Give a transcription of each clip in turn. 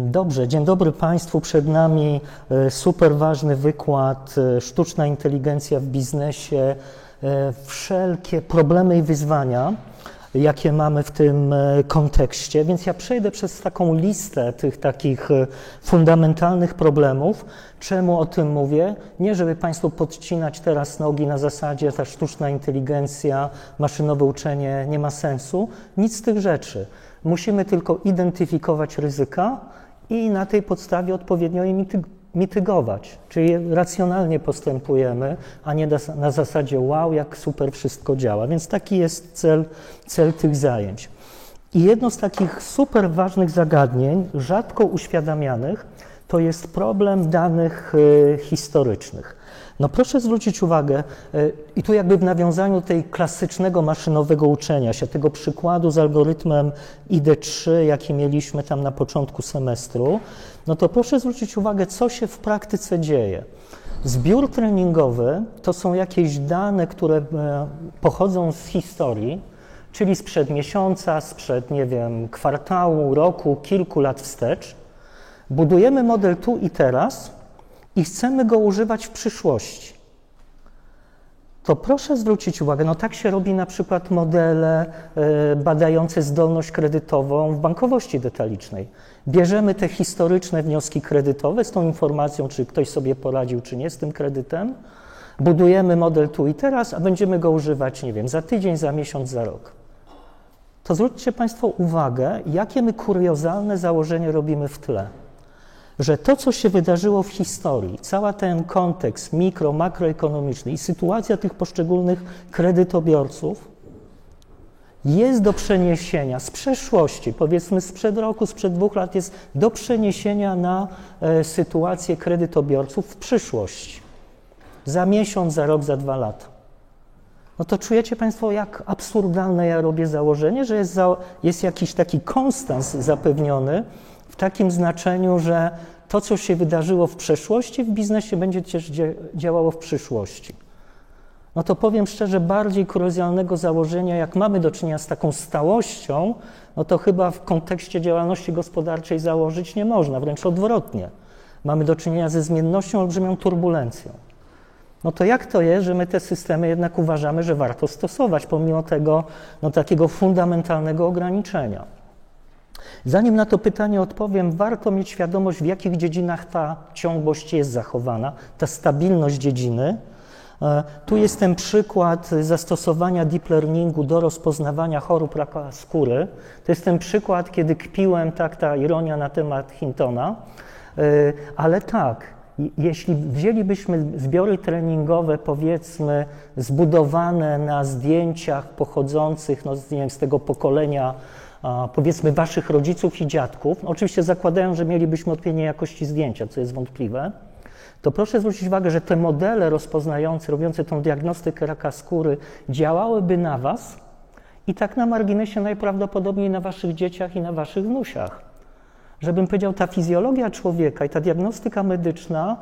Dobrze, dzień dobry Państwu. Przed nami super ważny wykład Sztuczna inteligencja w biznesie, wszelkie problemy i wyzwania, jakie mamy w tym kontekście. Więc ja przejdę przez taką listę tych takich fundamentalnych problemów. Czemu o tym mówię? Nie, żeby Państwu podcinać teraz nogi na zasadzie ta sztuczna inteligencja, maszynowe uczenie nie ma sensu. Nic z tych rzeczy. Musimy tylko identyfikować ryzyka i na tej podstawie odpowiednio je mitygować. Czyli racjonalnie postępujemy, a nie na zasadzie wow, jak super wszystko działa. Więc taki jest cel tych zajęć. I jedno z takich super ważnych zagadnień, rzadko uświadamianych, to jest problem danych historycznych. No proszę zwrócić uwagę, i tu jakby w nawiązaniu do tej klasycznego maszynowego uczenia się, tego przykładu z algorytmem ID3, jaki mieliśmy tam na początku semestru, no to proszę zwrócić uwagę, co się w praktyce dzieje. Zbiór treningowy to są jakieś dane, które pochodzą z historii, czyli sprzed miesiąca, sprzed, nie wiem, kwartału, roku, kilku lat wstecz. Budujemy model tu i teraz i chcemy go używać w przyszłości. To proszę zwrócić uwagę, no tak się robi na przykład modele badające zdolność kredytową w bankowości detalicznej. Bierzemy te historyczne wnioski kredytowe z tą informacją, czy ktoś sobie poradził, czy nie z tym kredytem, budujemy model tu i teraz, a będziemy go używać, nie wiem, za tydzień, za miesiąc, za rok. To zwróćcie Państwo uwagę, jakie my kuriozalne założenie robimy w tle. Że to, co się wydarzyło w historii, cały ten kontekst makroekonomiczny i sytuacja tych poszczególnych kredytobiorców jest do przeniesienia z przeszłości, powiedzmy sprzed roku, sprzed 2 lat, jest do przeniesienia na sytuację kredytobiorców w przyszłość. Za miesiąc, za rok, za 2 lata. No to czujecie Państwo, jak absurdalne ja robię założenie, że jest jakiś taki konstans zapewniony, w takim znaczeniu, że to, co się wydarzyło w przeszłości w biznesie, będzie też działało w przyszłości. No to powiem szczerze, bardziej kuriozalnego założenia, jak mamy do czynienia z taką stałością, no to chyba w kontekście działalności gospodarczej założyć nie można, wręcz odwrotnie. Mamy do czynienia ze zmiennością, olbrzymią turbulencją. No to jak to jest, że my te systemy jednak uważamy, że warto stosować, pomimo tego takiego fundamentalnego ograniczenia? Zanim na to pytanie odpowiem, warto mieć świadomość, w jakich dziedzinach ta ciągłość jest zachowana, ta stabilność dziedziny. Tu jest ten przykład zastosowania deep learningu do rozpoznawania chorób raka skóry. To jest ten przykład, kiedy kpiłem, tak, ta ironia na temat Hintona, ale tak, jeśli wzięlibyśmy zbiory treningowe, powiedzmy, zbudowane na zdjęciach pochodzących nie wiem, z tego pokolenia, powiedzmy, waszych rodziców i dziadków, oczywiście zakładają, że mielibyśmy odpowiedniej jakości zdjęcia, co jest wątpliwe, to proszę zwrócić uwagę, że te modele rozpoznające, robiące tą diagnostykę raka skóry działałyby na was i tak na marginesie najprawdopodobniej na waszych dzieciach i na waszych wnusiach. Żebym powiedział, ta fizjologia człowieka i ta diagnostyka medyczna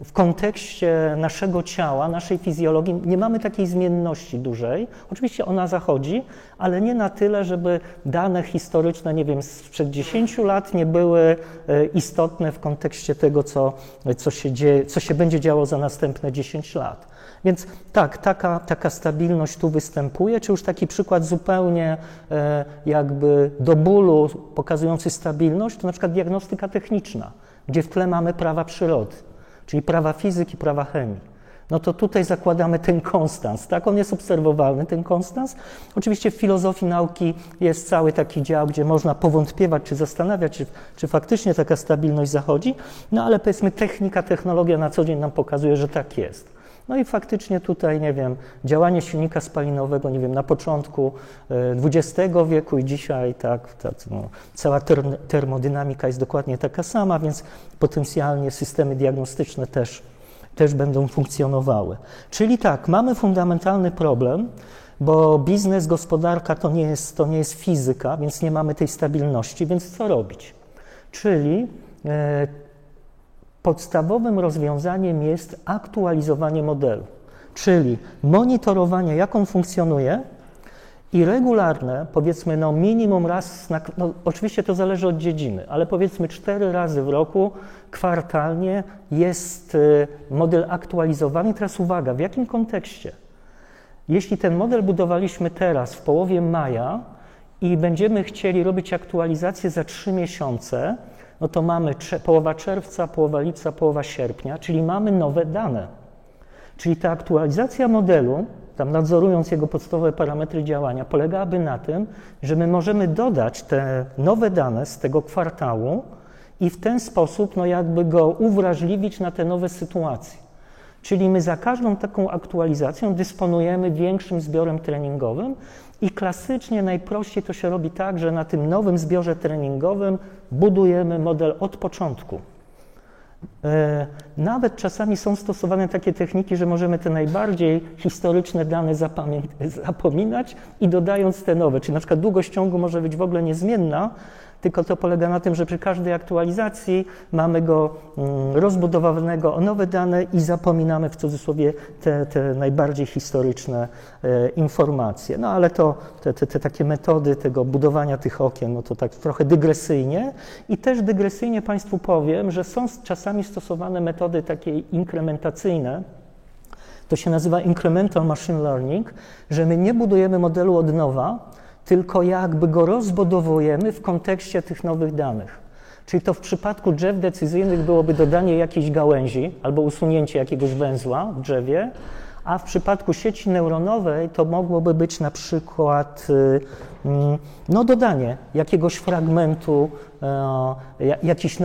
w kontekście naszego ciała, naszej fizjologii, nie mamy takiej zmienności dużej. Oczywiście ona zachodzi, ale nie na tyle, żeby dane historyczne, nie wiem, sprzed 10 lat nie były istotne w kontekście tego, co się będzie działo za następne 10 lat. Więc tak, taka stabilność tu występuje, czy już taki przykład zupełnie jakby do bólu pokazujący stabilność, to na przykład diagnostyka techniczna, gdzie w tle mamy prawa przyrody, czyli prawa fizyki, prawa chemii. No to tutaj zakładamy ten konstans, tak? On jest obserwowalny, ten konstans. Oczywiście w filozofii nauki jest cały taki dział, gdzie można powątpiewać, czy zastanawiać, czy faktycznie taka stabilność zachodzi, no ale powiedzmy technika, technologia na co dzień nam pokazuje, że tak jest. No i faktycznie tutaj, nie wiem, działanie silnika spalinowego, nie wiem, na początku XX wieku i dzisiaj, cała termodynamika jest dokładnie taka sama, więc potencjalnie systemy diagnostyczne też będą funkcjonowały. Czyli tak, mamy fundamentalny problem, bo biznes, gospodarka to nie jest fizyka, więc nie mamy tej stabilności, więc co robić? Czyli podstawowym rozwiązaniem jest aktualizowanie modelu, czyli monitorowanie, jak on funkcjonuje I regularne, powiedzmy no minimum raz, no oczywiście to zależy od dziedziny, ale powiedzmy 4 razy w roku, kwartalnie jest model aktualizowany. Teraz uwaga, w jakim kontekście? Jeśli ten model budowaliśmy teraz w połowie maja i będziemy chcieli robić aktualizację za 3 miesiące, no to mamy połowa czerwca, połowa lipca, połowa sierpnia, czyli mamy nowe dane. Czyli ta aktualizacja modelu, tam nadzorując jego podstawowe parametry działania, polegałaby na tym, że my możemy dodać te nowe dane z tego kwartału i w ten sposób no jakby go uwrażliwić na te nowe sytuacje. Czyli my za każdą taką aktualizacją dysponujemy większym zbiorem treningowym i klasycznie najprościej to się robi tak, że na tym nowym zbiorze treningowym budujemy model od początku. Nawet czasami są stosowane takie techniki, że możemy te najbardziej historyczne dane zapominać i dodając te nowe, czyli na przykład długość ciągu może być w ogóle niezmienna, tylko to polega na tym, że przy każdej aktualizacji mamy go rozbudowanego o nowe dane i zapominamy w cudzysłowie te najbardziej historyczne informacje. No ale to te takie metody tego budowania tych okien, no to tak trochę dygresyjnie i też dygresyjnie Państwu powiem, że są czasami stosowane metody takie inkrementacyjne. To się nazywa incremental machine learning, że my nie budujemy modelu od nowa, tylko jakby go rozbudowujemy w kontekście tych nowych danych. Czyli to w przypadku drzew decyzyjnych byłoby dodanie jakiejś gałęzi albo usunięcie jakiegoś węzła w drzewie, a w przypadku sieci neuronowej to mogłoby być na przykład no, dodanie jakiegoś fragmentu jakichś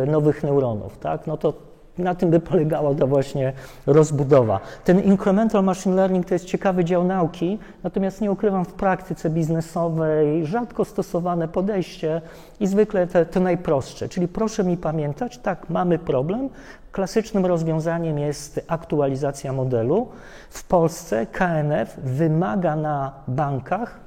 nowych neuronów. Tak? No to na tym by polegała ta właśnie rozbudowa. Ten incremental machine learning to jest ciekawy dział nauki, natomiast nie ukrywam, w praktyce biznesowej rzadko stosowane podejście i zwykle to najprostsze. Czyli proszę mi pamiętać, tak, mamy problem. Klasycznym rozwiązaniem jest aktualizacja modelu. W Polsce KNF wymaga na bankach,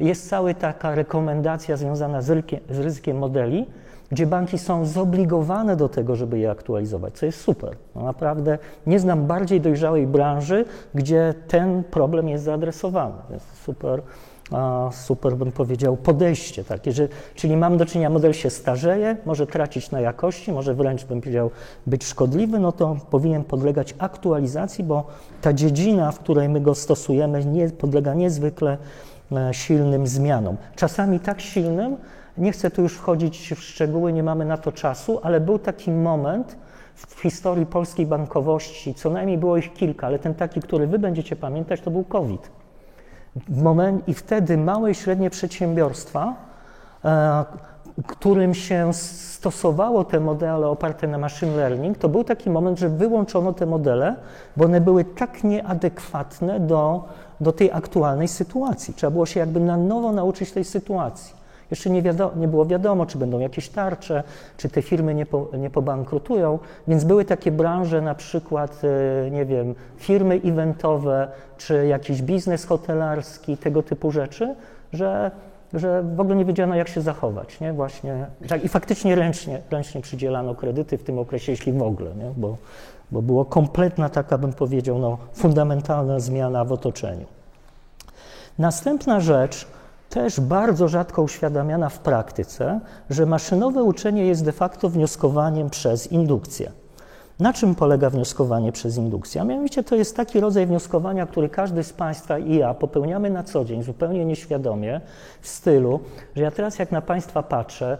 jest cała taka rekomendacja związana z ryzykiem modeli, gdzie banki są zobligowane do tego, żeby je aktualizować, co jest super. No naprawdę nie znam bardziej dojrzałej branży, gdzie ten problem jest zaadresowany. Jest super bym powiedział podejście takie, czyli mam do czynienia, model się starzeje, może tracić na jakości, może wręcz bym powiedział być szkodliwy, no to powinien podlegać aktualizacji, bo ta dziedzina, w której my go stosujemy, podlega niezwykle silnym zmianom. Czasami tak silnym, nie chcę tu już wchodzić w szczegóły, nie mamy na to czasu, ale był taki moment w historii polskiej bankowości, co najmniej było ich kilka, ale ten taki, który wy będziecie pamiętać, to był COVID. I wtedy małe i średnie przedsiębiorstwa, którym się stosowało te modele oparte na machine learning, to był taki moment, że wyłączono te modele, bo one były tak nieadekwatne do tej aktualnej sytuacji. Trzeba było się jakby na nowo nauczyć tej sytuacji. Jeszcze nie było wiadomo, czy będą jakieś tarcze, czy te firmy nie pobankrutują, więc były takie branże, na przykład, nie wiem, firmy eventowe, czy jakiś biznes hotelarski, tego typu rzeczy, że w ogóle nie wiedziano, jak się zachować, nie? Właśnie, tak, i faktycznie ręcznie przydzielano kredyty w tym okresie, jeśli w ogóle, nie? Bo była kompletna taka, bym powiedział, no, fundamentalna zmiana w otoczeniu. Następna rzecz, też bardzo rzadko uświadamiana w praktyce, że maszynowe uczenie jest de facto wnioskowaniem przez indukcję. Na czym polega wnioskowanie przez indukcję? A mianowicie to jest taki rodzaj wnioskowania, który każdy z Państwa i ja popełniamy na co dzień, zupełnie nieświadomie, w stylu, że ja teraz jak na Państwa patrzę,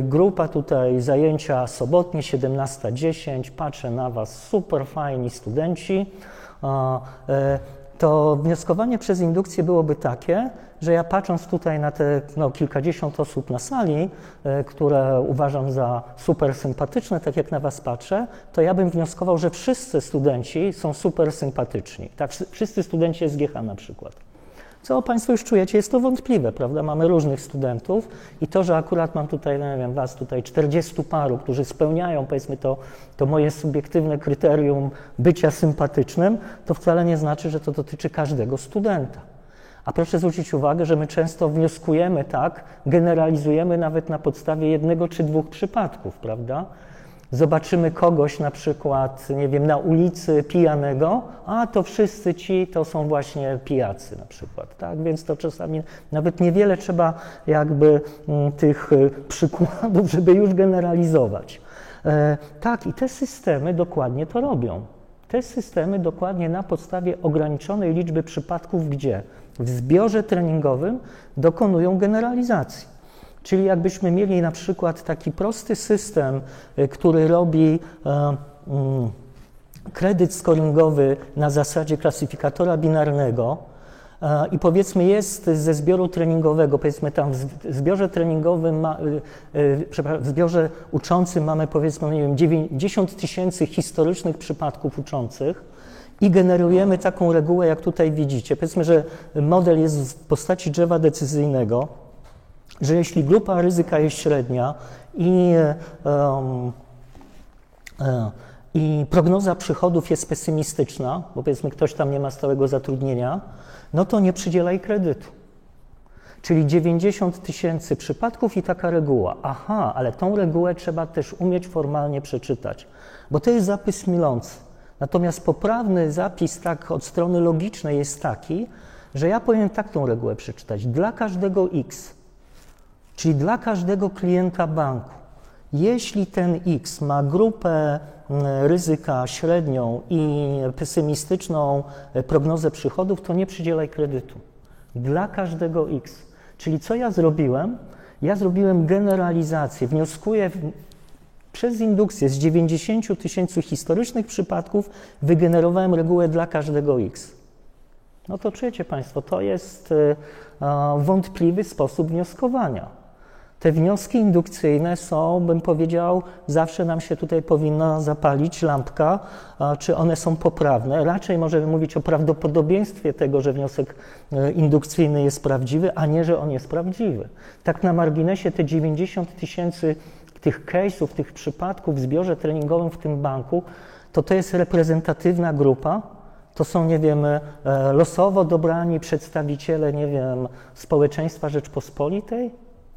grupa tutaj, zajęcia sobotnie, 17:10, patrzę na Was, super fajni studenci, to wnioskowanie przez indukcję byłoby takie, że ja patrząc tutaj na te kilkadziesiąt osób na sali, które uważam za super sympatyczne, tak jak na Was patrzę, to ja bym wnioskował, że wszyscy studenci są super sympatyczni. Tak, wszyscy studenci SGH na przykład. Co Państwo już czujecie, jest to wątpliwe, prawda? Mamy różnych studentów i to, że akurat mam tutaj, no nie wiem, Was tutaj 40 paru, którzy spełniają, powiedzmy, to moje subiektywne kryterium bycia sympatycznym, to wcale nie znaczy, że to dotyczy każdego studenta. A proszę zwrócić uwagę, że my często wnioskujemy tak, generalizujemy nawet na podstawie 1 czy 2 przypadków, prawda? Zobaczymy kogoś na przykład, nie wiem, na ulicy pijanego, a to wszyscy ci to są właśnie pijacy na przykład, tak? Więc to czasami nawet niewiele trzeba jakby tych przykładów, żeby już generalizować. Tak, i te systemy dokładnie to robią. Te systemy dokładnie na podstawie ograniczonej liczby przypadków, gdzie w zbiorze treningowym dokonują generalizacji. Czyli jakbyśmy mieli na przykład taki prosty system, który robi kredyt scoringowy na zasadzie klasyfikatora binarnego i powiedzmy jest ze zbioru treningowego, powiedzmy tam w zbiorze treningowym, w zbiorze uczącym mamy powiedzmy, nie wiem, 90 000 historycznych przypadków uczących i generujemy taką regułę, jak tutaj widzicie. Powiedzmy, że model jest w postaci drzewa decyzyjnego, że jeśli grupa ryzyka jest średnia i prognoza przychodów jest pesymistyczna, bo powiedzmy ktoś tam nie ma stałego zatrudnienia, no to nie przydzielaj kredytu. Czyli 90 000 przypadków i taka reguła. Aha, ale tą regułę trzeba też umieć formalnie przeczytać, bo to jest zapis mylący. Natomiast poprawny zapis tak od strony logicznej jest taki, że ja powinien tak tą regułę przeczytać. Dla każdego X, czyli dla każdego klienta banku, jeśli ten X ma grupę ryzyka średnią i pesymistyczną prognozę przychodów, to nie przydzielaj kredytu. Dla każdego X. Czyli co ja zrobiłem? Ja zrobiłem generalizację. Wnioskuję przez indukcję z 90 000 historycznych przypadków, wygenerowałem regułę dla każdego X. No to czujecie Państwo, to jest wątpliwy sposób wnioskowania. Te wnioski indukcyjne są, bym powiedział, zawsze nam się tutaj powinna zapalić lampka, czy one są poprawne. Raczej możemy mówić o prawdopodobieństwie tego, że wniosek indukcyjny jest prawdziwy, a nie, że on jest prawdziwy. Tak na marginesie te 90 000 tych case'ów, tych przypadków w zbiorze treningowym w tym banku, to jest reprezentatywna grupa. To są, nie wiem, losowo dobrani przedstawiciele, nie wiem, społeczeństwa Rzeczpospolitej.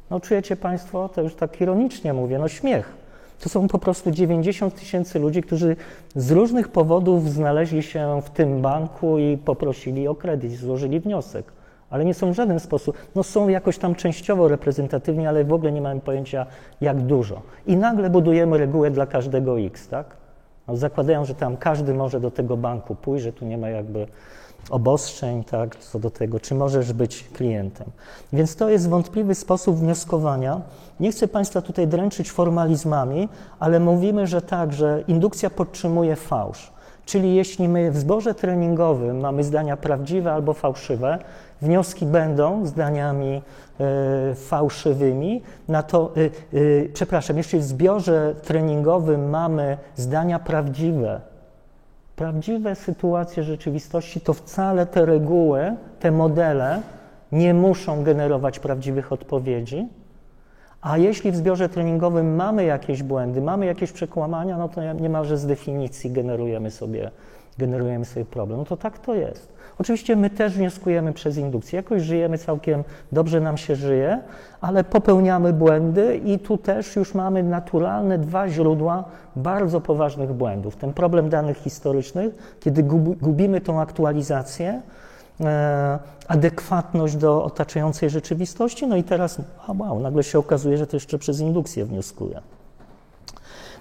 No czujecie Państwo, to już tak ironicznie mówię, no śmiech. To są po prostu 90 000 ludzi, którzy z różnych powodów znaleźli się w tym banku i poprosili o kredyt, złożyli wniosek. Ale nie są w żaden sposób, no są jakoś tam częściowo reprezentatywni, ale w ogóle nie mamy pojęcia jak dużo. I nagle budujemy regułę dla każdego X, tak? No, zakładają, że tam każdy może do tego banku pójść, że tu nie ma jakby obostrzeń, tak, co do tego, czy możesz być klientem. Więc to jest wątpliwy sposób wnioskowania. Nie chcę Państwa tutaj dręczyć formalizmami, ale mówimy, że tak, że indukcja podtrzymuje fałsz. Czyli jeśli my w zbiorze treningowym mamy zdania prawdziwe albo fałszywe, wnioski będą zdaniami fałszywymi, przepraszam, jeśli w zbiorze treningowym mamy zdania prawdziwe sytuacje rzeczywistości, to wcale te reguły, te modele nie muszą generować prawdziwych odpowiedzi, a jeśli w zbiorze treningowym mamy jakieś błędy, mamy jakieś przekłamania, no to niemalże z definicji generujemy sobie problem. No to tak to jest. Oczywiście my też wnioskujemy przez indukcję. Jakoś żyjemy całkiem dobrze, nam się żyje, ale popełniamy błędy i tu też już mamy naturalne dwa źródła bardzo poważnych błędów. Ten problem danych historycznych, kiedy gubimy tą aktualizację, adekwatność do otaczającej rzeczywistości, no i teraz, nagle się okazuje, że to jeszcze przez indukcję wnioskuję.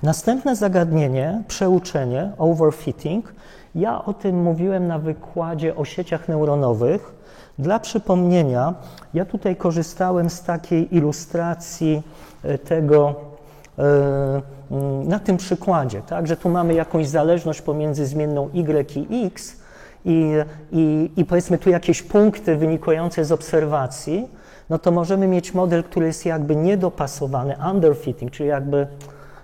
Następne zagadnienie, przeuczenie, overfitting. Ja o tym mówiłem na wykładzie o sieciach neuronowych. Dla przypomnienia, ja tutaj korzystałem z takiej ilustracji tego na tym przykładzie, tak, że tu mamy jakąś zależność pomiędzy zmienną y i x i powiedzmy tu jakieś punkty wynikające z obserwacji, no to możemy mieć model, który jest jakby niedopasowany, underfitting, czyli jakby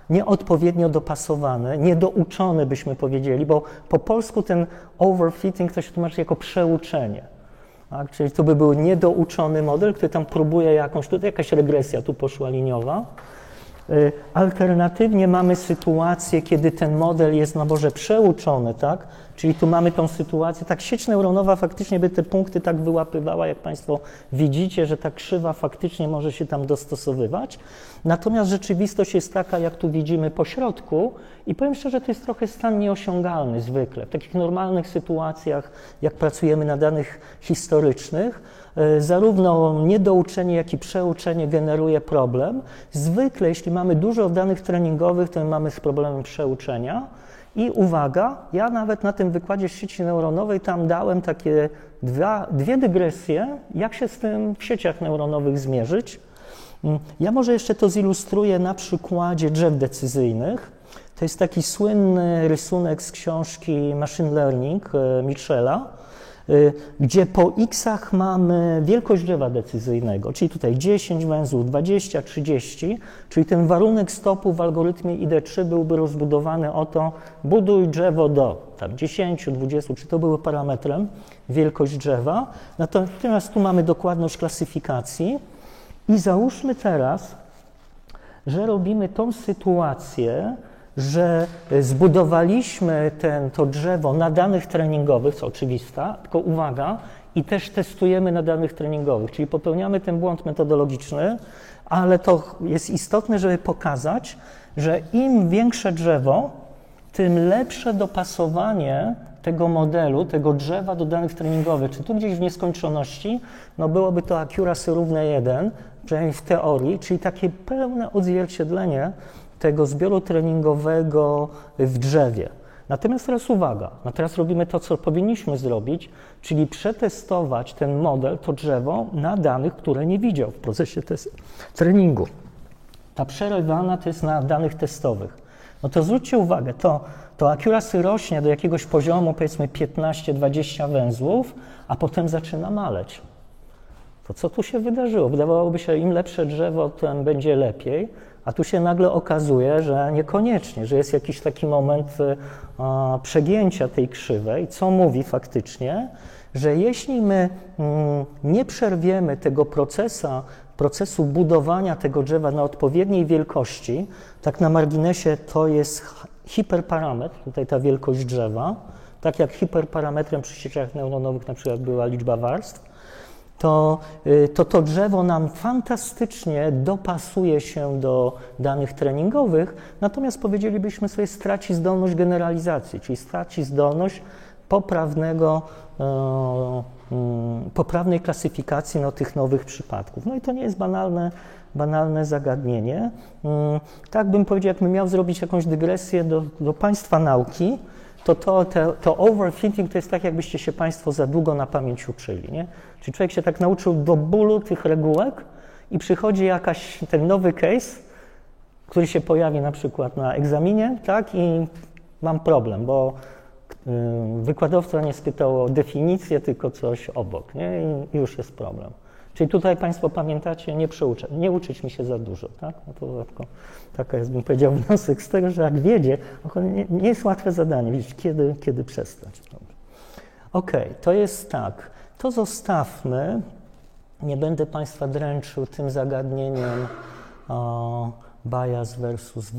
nieodpowiednio dopasowany, niedouczony byśmy powiedzieli, bo po polsku ten overfitting to się tłumaczy jako przeuczenie. Tak? Czyli to by był niedouczony model, który tam próbuje tutaj jakaś regresja tu poszła liniowa. Alternatywnie mamy sytuację, kiedy ten model jest na Boże przeuczony, tak? Czyli tu mamy tą sytuację, tak sieć neuronowa faktycznie by te punkty tak wyłapywała, jak Państwo widzicie, że ta krzywa faktycznie może się tam dostosowywać. Natomiast rzeczywistość jest taka, jak tu widzimy po środku i powiem szczerze, to jest trochę stan nieosiągalny zwykle. W takich normalnych sytuacjach, jak pracujemy na danych historycznych, zarówno niedouczenie, jak i przeuczenie generuje problem. Zwykle, jeśli mamy dużo danych treningowych, to mamy z problemem przeuczenia. I uwaga, ja nawet na tym wykładzie sieci neuronowej tam dałem takie dwie dygresje, jak się z tym w sieciach neuronowych zmierzyć. Ja może jeszcze to zilustruję na przykładzie drzew decyzyjnych. To jest taki słynny rysunek z książki Machine Learning Mitchella, gdzie po x-ach mamy wielkość drzewa decyzyjnego, czyli tutaj 10 węzłów, 20, 30, czyli ten warunek stopu w algorytmie ID3 byłby rozbudowany o to, buduj drzewo do tam 10, 20, czy to były parametrem, wielkość drzewa. Natomiast tu mamy dokładność klasyfikacji i załóżmy teraz, że robimy tą sytuację, że zbudowaliśmy to drzewo na danych treningowych, co oczywista, tylko uwaga, i też testujemy na danych treningowych, czyli popełniamy ten błąd metodologiczny, ale to jest istotne, żeby pokazać, że im większe drzewo, tym lepsze dopasowanie tego modelu, tego drzewa do danych treningowych. Czy tu gdzieś w nieskończoności, no byłoby to accuracy równe 1, przynajmniej w teorii, czyli takie pełne odzwierciedlenie tego zbioru treningowego w drzewie. Natomiast teraz uwaga, no teraz robimy to, co powinniśmy zrobić, czyli przetestować ten model, to drzewo na danych, które nie widział w procesie treningu. Ta przerywana to jest na danych testowych. No to zwróćcie uwagę, to accuracy rośnie do jakiegoś poziomu, powiedzmy 15-20 węzłów, a potem zaczyna maleć. To co tu się wydarzyło? Wydawałoby się, że im lepsze drzewo, tym będzie lepiej, a tu się nagle okazuje, że niekoniecznie, że jest jakiś taki moment przegięcia tej krzywej, co mówi faktycznie, że jeśli my nie przerwiemy tego procesu budowania tego drzewa na odpowiedniej wielkości, tak na marginesie to jest hiperparametr, tutaj ta wielkość drzewa, tak jak hiperparametrem przy sieciach neuronowych na przykład była liczba warstw, to drzewo nam fantastycznie dopasuje się do danych treningowych, natomiast powiedzielibyśmy sobie straci zdolność generalizacji, czyli straci zdolność poprawnej klasyfikacji tych nowych przypadków. No i to nie jest banalne zagadnienie. Tak bym powiedział, jakbym miał zrobić jakąś dygresję do państwa nauki, to overthinking to jest tak, jakbyście się Państwo za długo na pamięć uczyli, nie? Czyli człowiek się tak nauczył do bólu tych regułek i przychodzi ten nowy case, który się pojawi na przykład na egzaminie, tak? I mam problem, bo wykładowca nie spytał o definicję, tylko coś obok, nie? I już jest problem. Czyli tutaj Państwo pamiętacie, nie uczyć mi się za dużo, tak? No to taka jest, bym powiedział, wniosek z tego, że jak wiedzie, nie jest łatwe zadanie, widzieć, kiedy przestać. Okej, to jest tak, to zostawmy, nie będę Państwa dręczył tym zagadnieniem bias versus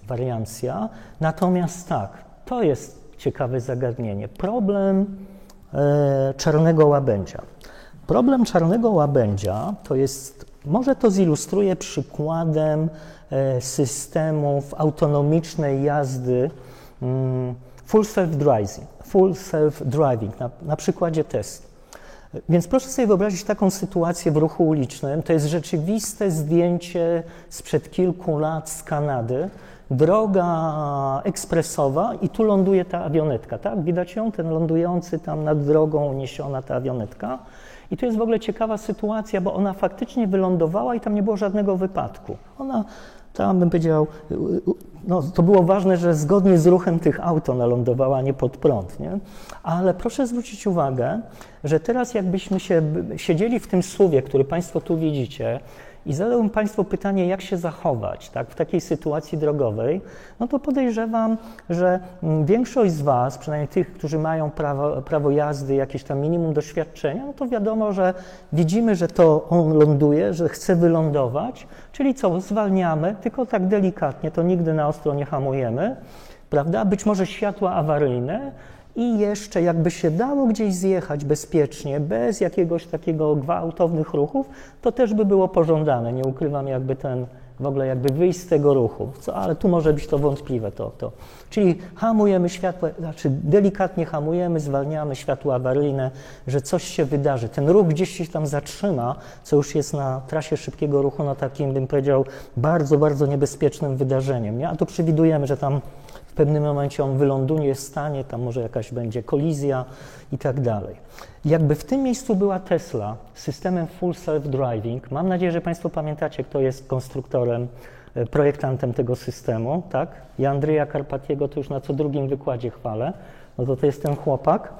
wariancja, natomiast tak, to jest ciekawe zagadnienie, problem czarnego łabędzia. Problem czarnego łabędzia to jest, może to zilustruję przykładem systemów autonomicznej jazdy full self-driving, na przykładzie Tesla. Więc proszę sobie wyobrazić taką sytuację w ruchu ulicznym. To jest rzeczywiste zdjęcie sprzed kilku lat z Kanady. Droga ekspresowa i tu ląduje ta awionetka, tak? Widać ją? Ten lądujący tam nad drogą uniesiona ta awionetka. I tu jest w ogóle ciekawa sytuacja, bo ona faktycznie wylądowała i tam nie było żadnego wypadku. Ona tam, bym powiedział, no, to było ważne, że zgodnie z ruchem tych aut ona lądowała, nie pod prąd, nie? Ale proszę zwrócić uwagę, że teraz jakbyśmy siedzieli w tym SUV-ie, który Państwo tu widzicie, i zadałbym Państwu pytanie, jak się zachować, tak, w takiej sytuacji drogowej, no to podejrzewam, że większość z Was, przynajmniej tych, którzy mają prawo jazdy, jakieś tam minimum doświadczenia, no to wiadomo, że widzimy, że to on ląduje, że chce wylądować, czyli co, zwalniamy, tylko tak delikatnie, to nigdy na ostro nie hamujemy, prawda? Być może światła awaryjne i jeszcze jakby się dało gdzieś zjechać bezpiecznie, bez jakiegoś takiego gwałtownych ruchów, to też by było pożądane. Nie ukrywam, jakby w ogóle jakby wyjść z tego ruchu, ale tu może być to wątpliwe. Czyli hamujemy światło, znaczy delikatnie hamujemy, zwalniamy światło awaryjne, że coś się wydarzy. Ten ruch gdzieś się tam zatrzyma, co już jest na trasie szybkiego ruchu, no takim, bym powiedział, bardzo, bardzo niebezpiecznym wydarzeniem. Nie? A tu przewidujemy, że tam w pewnym momencie on wyląduje, stanie, tam może jakaś będzie kolizja i tak dalej. Jakby w tym miejscu była Tesla z systemem Full Self-Driving. Mam nadzieję, że Państwo pamiętacie, kto jest konstruktorem, projektantem tego systemu, tak? Ja Andrzeja Karpatiego to już na co drugim wykładzie chwalę. No to jest ten chłopak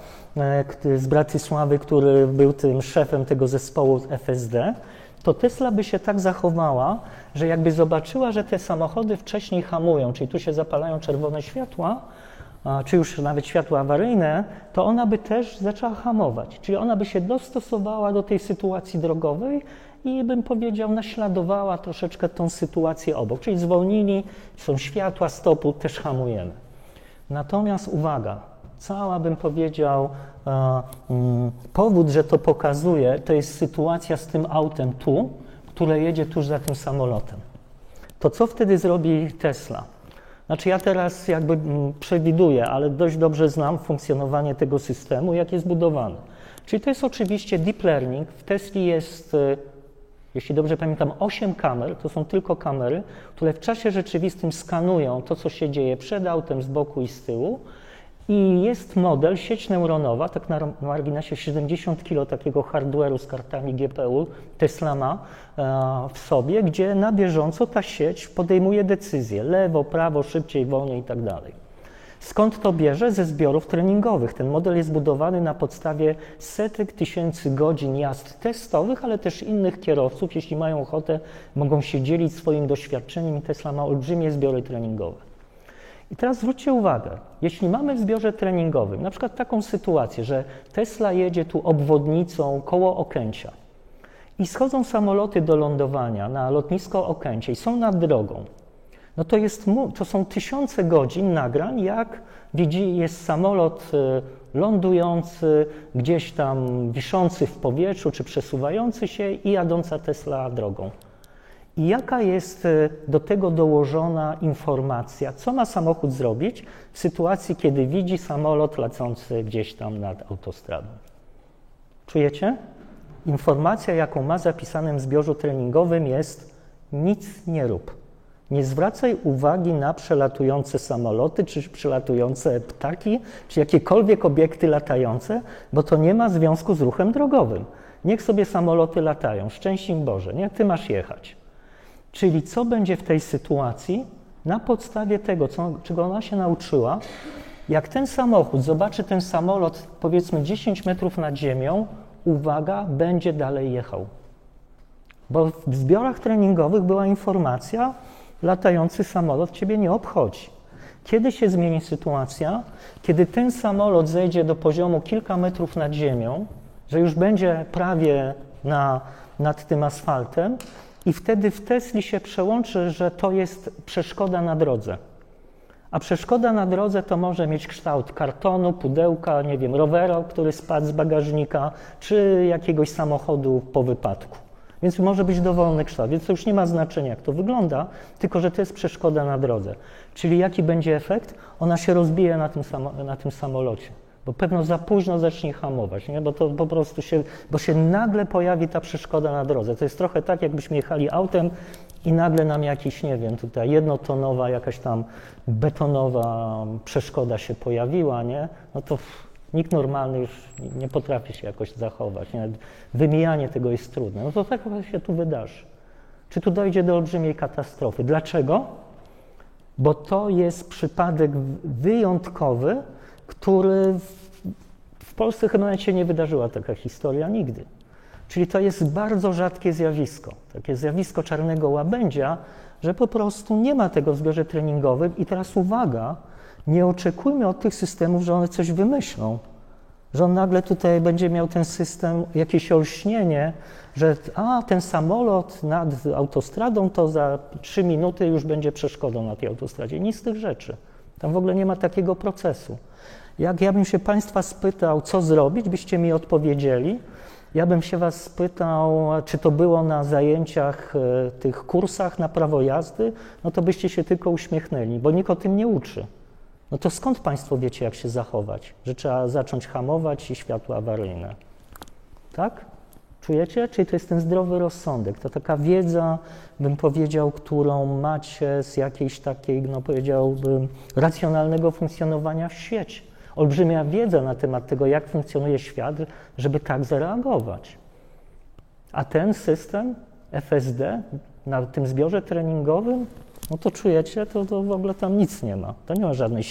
z Bratysławy, który był tym szefem tego zespołu FSD. To Tesla by się tak zachowała, że jakby zobaczyła, że te samochody wcześniej hamują, czyli tu się zapalają czerwone światła, czy już nawet światła awaryjne, to ona by też zaczęła hamować. Czyli ona by się dostosowała do tej sytuacji drogowej i, bym powiedział, naśladowała troszeczkę tą sytuację obok. Czyli zwolnili, są światła stopu, też hamujemy. Natomiast uwaga, cała, bym powiedział, powód, że to pokazuje, to jest sytuacja z tym autem tu, które jedzie tuż za tym samolotem. To co wtedy zrobi Tesla? Znaczy ja teraz jakby przewiduję, ale dość dobrze znam funkcjonowanie tego systemu, jak jest budowany. Czyli to jest oczywiście deep learning. W Tesli jest, jeśli dobrze pamiętam, 8 kamer, to są tylko kamery, które w czasie rzeczywistym skanują to, co się dzieje przed autem, z boku i z tyłu. I jest model, sieć neuronowa, tak na marginesie 70 kg takiego hardware'u z kartami GPU Tesla ma w sobie, gdzie na bieżąco ta sieć podejmuje decyzje, lewo, prawo, szybciej, wolniej i tak dalej. Skąd to bierze? Ze zbiorów treningowych. Ten model jest budowany na podstawie setek tysięcy godzin jazd testowych, ale też innych kierowców, jeśli mają ochotę, mogą się dzielić swoim doświadczeniem. Tesla ma olbrzymie zbiory treningowe. I teraz zwróćcie uwagę, jeśli mamy w zbiorze treningowym na przykład taką sytuację, że Tesla jedzie tu obwodnicą koło Okęcia i schodzą samoloty do lądowania na lotnisko Okęcie i są nad drogą, no to są tysiące godzin nagrań, jak jest samolot lądujący, gdzieś tam wiszący w powietrzu czy przesuwający się i jadąca Tesla drogą. I jaka jest do tego dołożona informacja, co ma samochód zrobić w sytuacji, kiedy widzi samolot lecący gdzieś tam nad autostradą? Czujecie? Informacja, jaką ma zapisanym w zbiorze treningowym, jest: nic nie rób. Nie zwracaj uwagi na przelatujące samoloty, czy przelatujące ptaki, czy jakiekolwiek obiekty latające, bo to nie ma związku z ruchem drogowym. Niech sobie samoloty latają, szczęść im Boże, nie? Ty masz jechać. Czyli co będzie w tej sytuacji na podstawie tego, czego ona się nauczyła, jak ten samochód zobaczy ten samolot powiedzmy 10 metrów nad ziemią, uwaga, będzie dalej jechał. Bo w zbiorach treningowych była informacja, latający samolot ciebie nie obchodzi. Kiedy się zmieni sytuacja? Kiedy ten samolot zejdzie do poziomu kilka metrów nad ziemią, że już będzie prawie nad tym asfaltem, i wtedy w Tesli się przełączy, że to jest przeszkoda na drodze. A przeszkoda na drodze to może mieć kształt kartonu, pudełka, nie wiem, rowera, który spadł z bagażnika, czy jakiegoś samochodu po wypadku. Więc może być dowolny kształt, więc to już nie ma znaczenia, jak to wygląda, tylko że to jest przeszkoda na drodze. Czyli jaki będzie efekt? Ona się rozbije na tym samolocie. Bo pewno za późno zacznie hamować, nie? Bo to po prostu się nagle pojawi ta przeszkoda na drodze. To jest trochę tak, jakbyśmy jechali autem i nagle nam jakiś, nie wiem, tutaj jednotonowa, jakaś tam betonowa przeszkoda się pojawiła, nie? No to nikt normalny już nie potrafi się jakoś zachować, nie? Wymijanie tego jest trudne. No to tak się tu wydarzy. Czy tu dojdzie do olbrzymiej katastrofy? Dlaczego? Bo to jest przypadek wyjątkowy, który w Polsce chyba się nie wydarzyła taka historia nigdy. Czyli to jest bardzo rzadkie zjawisko, takie zjawisko czarnego łabędzia, że po prostu nie ma tego w zbiorze treningowym. I teraz uwaga, nie oczekujmy od tych systemów, że one coś wymyślą, że on nagle tutaj będzie miał ten system, jakieś olśnienie, że ten samolot nad autostradą to za 3 minuty już będzie przeszkodą na tej autostradzie. Nic z tych rzeczy. Tam w ogóle nie ma takiego procesu. Jak ja bym się Państwa spytał, co zrobić, byście mi odpowiedzieli. Ja bym się Was spytał, czy to było na zajęciach, tych kursach na prawo jazdy, no to byście się tylko uśmiechnęli, bo nikt o tym nie uczy. No to skąd Państwo wiecie, jak się zachować? Że trzeba zacząć hamować i światła awaryjne. Tak? Czujecie? Czyli to jest ten zdrowy rozsądek. To taka wiedza, bym powiedział, którą macie z jakiejś takiej, no powiedziałbym, racjonalnego funkcjonowania w świecie. Olbrzymia wiedza na temat tego, jak funkcjonuje świat, żeby tak zareagować. A ten system FSD na tym zbiorze treningowym, no to czujecie, to w ogóle tam nic nie ma. To nie ma żadnej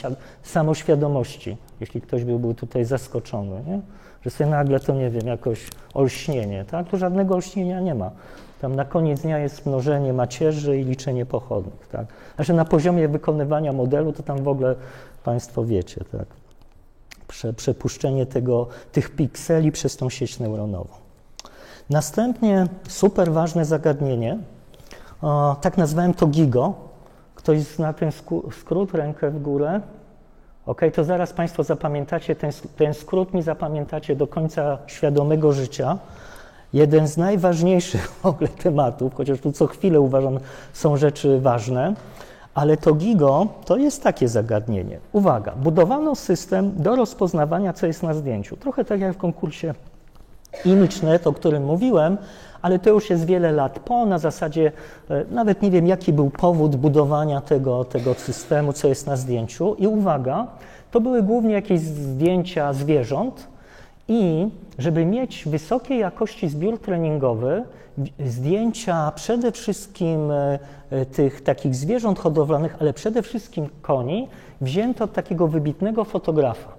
samoświadomości, jeśli ktoś był tutaj zaskoczony, nie? Że sobie nagle to, nie wiem, jakoś olśnienie, tak? Tu żadnego olśnienia nie ma. Tam na koniec dnia jest mnożenie macierzy i liczenie pochodnych, tak? Znaczy na poziomie wykonywania modelu to tam w ogóle Państwo wiecie, tak? Przepuszczenie tych pikseli przez tą sieć neuronową. Następnie super ważne zagadnienie, tak nazwałem to GIGO. Ktoś zna ten skrót, rękę w górę. Ok, to zaraz Państwo zapamiętacie, ten skrót mi zapamiętacie do końca świadomego życia. Jeden z najważniejszych w ogóle tematów, chociaż tu co chwilę uważam są rzeczy ważne, ale to GIGO to jest takie zagadnienie. Uwaga, budowano system do rozpoznawania, co jest na zdjęciu. Trochę tak jak w konkursie ImageNet, o którym mówiłem, ale to już jest wiele lat po, na zasadzie nawet nie wiem, jaki był powód budowania tego systemu, co jest na zdjęciu. I uwaga, to były głównie jakieś zdjęcia zwierząt i żeby mieć wysokiej jakości zbiór treningowy, zdjęcia przede wszystkim tych takich zwierząt hodowlanych, ale przede wszystkim koni, wzięto od takiego wybitnego fotografa.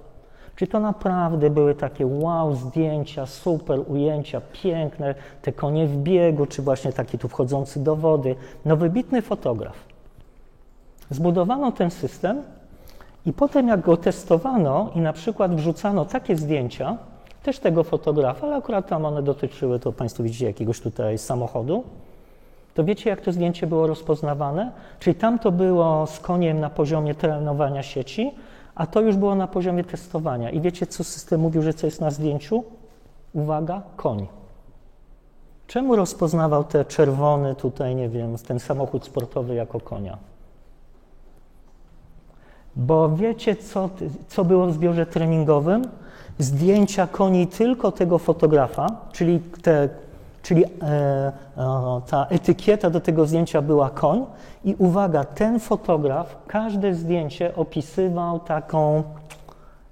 Czyli to naprawdę były takie wow zdjęcia, super ujęcia, piękne, te konie w biegu, czy właśnie taki tu wchodzący do wody. No wybitny fotograf. Zbudowano ten system i potem jak go testowano i na przykład wrzucano takie zdjęcia, też tego fotografa, ale akurat tam one dotyczyły, to Państwo widzicie, jakiegoś tutaj samochodu, to wiecie, jak to zdjęcie było rozpoznawane? Czyli tam to było z koniem na poziomie trenowania sieci, a to już było na poziomie testowania. I wiecie, co system mówił, że co jest na zdjęciu? Uwaga, koń. Czemu rozpoznawał te czerwony tutaj, nie wiem, ten samochód sportowy jako konia? Bo wiecie, co było w zbiorze treningowym? Zdjęcia koni tylko tego fotografa, czyli ta etykieta do tego zdjęcia była koń i uwaga, ten fotograf każde zdjęcie opisywał taką,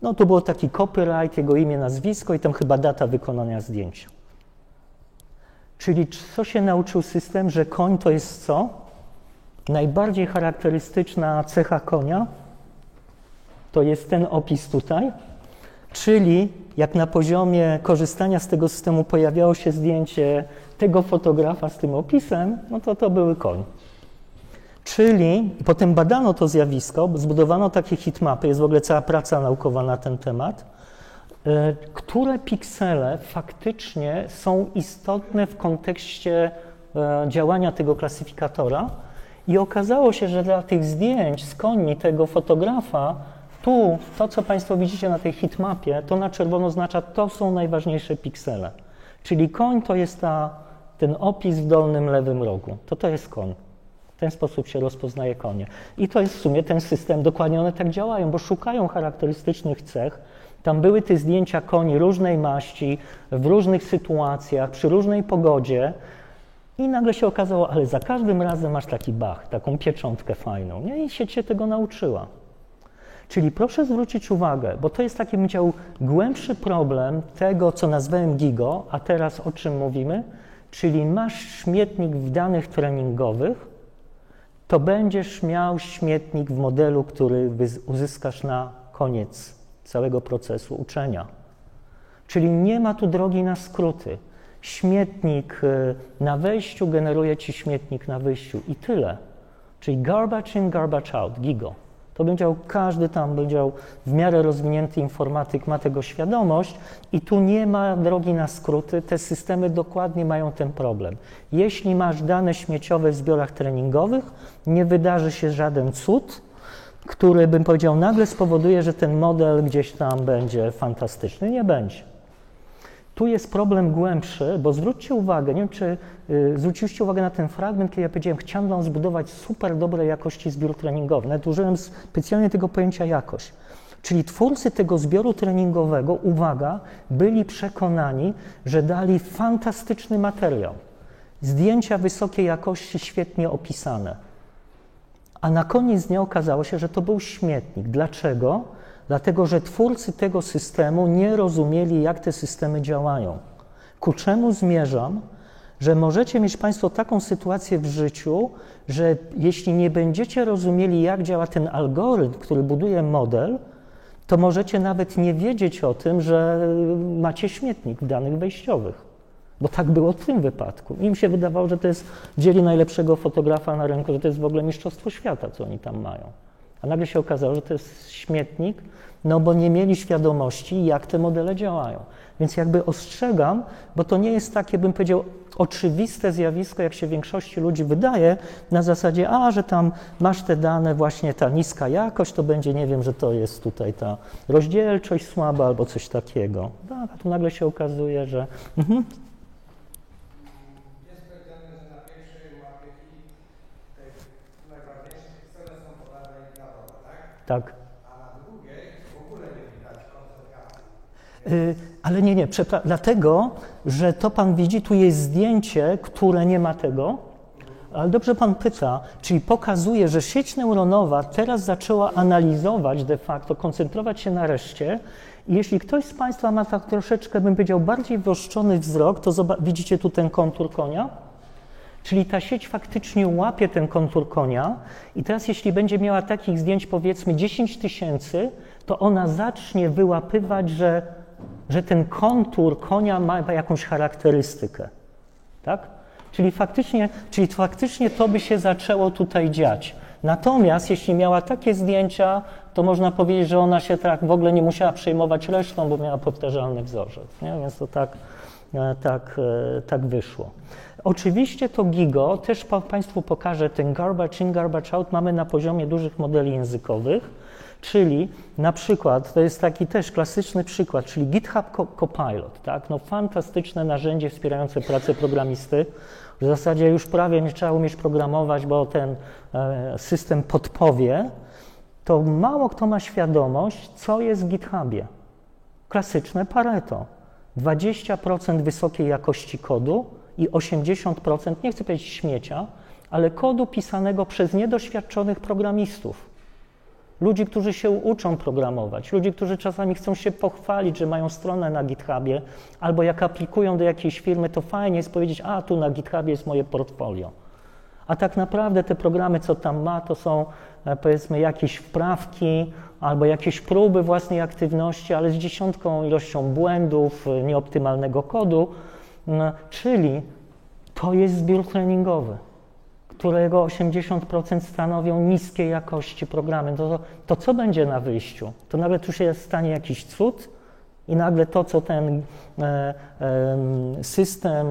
no to było taki copyright, jego imię, nazwisko i tam chyba data wykonania zdjęcia. Czyli co się nauczył system, że koń to jest co? Najbardziej charakterystyczna cecha konia to jest ten opis tutaj, czyli jak na poziomie korzystania z tego systemu pojawiało się zdjęcie tego fotografa z tym opisem, no to były koń. Czyli potem badano to zjawisko, zbudowano takie heatmapy, jest w ogóle cała praca naukowa na ten temat, które piksele faktycznie są istotne w kontekście działania tego klasyfikatora i okazało się, że dla tych zdjęć z koni tego fotografa tu, to co Państwo widzicie na tej heatmapie, to na czerwono oznacza, to są najważniejsze piksele. Czyli koń to jest ten opis w dolnym lewym rogu. To jest koń. W ten sposób się rozpoznaje konie. I to jest w sumie ten system, dokładnie one tak działają, bo szukają charakterystycznych cech. Tam były te zdjęcia koni różnej maści, w różnych sytuacjach, przy różnej pogodzie i nagle się okazało, ale za każdym razem masz taki bach, taką pieczątkę fajną. Nie? I sieć się tego nauczyła. Czyli proszę zwrócić uwagę, bo to jest taki, bym powiedział, głębszy problem tego, co nazwałem GIGO, a teraz o czym mówimy, czyli masz śmietnik w danych treningowych, to będziesz miał śmietnik w modelu, który uzyskasz na koniec całego procesu uczenia. Czyli nie ma tu drogi na skróty. Śmietnik na wejściu generuje ci śmietnik na wyjściu i tyle. Czyli garbage in, garbage out, GIGO. To będzie każdy tam będzie w miarę rozwinięty informatyk ma tego świadomość i tu nie ma drogi na skróty. Te systemy dokładnie mają ten problem. Jeśli masz dane śmieciowe w zbiorach treningowych, nie wydarzy się żaden cud, który, bym powiedział, nagle spowoduje, że ten model gdzieś tam będzie fantastyczny. Nie będzie. Tu jest problem głębszy, bo zwróćcie uwagę, nie wiem, czy zwróciliście uwagę na ten fragment, kiedy ja powiedziałem, chciałem wam zbudować super dobrej jakości zbiór treningowy. Nawet użyłem specjalnie tego pojęcia jakość. Czyli twórcy tego zbioru treningowego, uwaga, byli przekonani, że dali fantastyczny materiał. Zdjęcia wysokiej jakości, świetnie opisane. A na koniec dnia okazało się, że to był śmietnik. Dlaczego? Dlatego, że twórcy tego systemu nie rozumieli, jak te systemy działają. Ku czemu zmierzam? Że możecie mieć Państwo taką sytuację w życiu, że jeśli nie będziecie rozumieli, jak działa ten algorytm, który buduje model, to możecie nawet nie wiedzieć o tym, że macie śmietnik w danych wejściowych. Bo tak było w tym wypadku. Im się wydawało, że to jest, wzięli najlepszego fotografa na rynku, że to jest w ogóle mistrzostwo świata, co oni tam mają. A nagle się okazało, że to jest śmietnik, no bo nie mieli świadomości, jak te modele działają. Więc jakby ostrzegam, bo to nie jest takie, bym powiedział, oczywiste zjawisko, jak się większości ludzi wydaje, na zasadzie, że tam masz te dane, właśnie ta niska jakość, to będzie, nie wiem, że to jest tutaj ta rozdzielczość słaba albo coś takiego. A tu nagle się okazuje, że... Jest powiedziane, że na pierwszej mapie najważniejsze cele są podane indykatory, tak? Tak. A na drugiej w ogóle nie widać koncentracji. Ale nie, dlatego, że to Pan widzi, tu jest zdjęcie, które nie ma tego, ale dobrze Pan pyta, czyli pokazuje, że sieć neuronowa teraz zaczęła analizować de facto, koncentrować się na reszcie i jeśli ktoś z Państwa ma tak troszeczkę, bym powiedział, bardziej wyoszczony wzrok, to widzicie tu ten kontur konia? Czyli ta sieć faktycznie łapie ten kontur konia i teraz jeśli będzie miała takich zdjęć powiedzmy 10 000, to ona zacznie wyłapywać, że ten kontur konia ma jakąś charakterystykę, tak? Czyli faktycznie to by się zaczęło tutaj dziać. Natomiast jeśli miała takie zdjęcia, to można powiedzieć, że ona się tak w ogóle nie musiała przejmować resztą, bo miała powtarzalny wzorzec, nie? Więc to tak wyszło. Oczywiście to GIGO, też Państwu pokażę ten garbage in, garbage out, mamy na poziomie dużych modeli językowych, czyli na przykład, to jest taki też klasyczny przykład, czyli GitHub Copilot, tak? No fantastyczne narzędzie wspierające pracę programisty. W zasadzie już prawie nie trzeba umieć programować, bo ten system podpowie, to mało kto ma świadomość, co jest w GitHubie. Klasyczne Pareto. 20% wysokiej jakości kodu i 80%, nie chcę powiedzieć śmiecia, ale kodu pisanego przez niedoświadczonych programistów. Ludzi, którzy się uczą programować, ludzi, którzy czasami chcą się pochwalić, że mają stronę na GitHubie, albo jak aplikują do jakiejś firmy, to fajnie jest powiedzieć, tu na GitHubie jest moje portfolio. A tak naprawdę te programy, co tam ma, to są powiedzmy jakieś wprawki albo jakieś próby własnej aktywności, ale z dziesiątką ilością błędów, nieoptymalnego kodu, czyli to jest zbiór treningowy, którego 80% stanowią niskiej jakości programy. To co będzie na wyjściu? To nagle tu się stanie jakiś cud i nagle to, co ten system,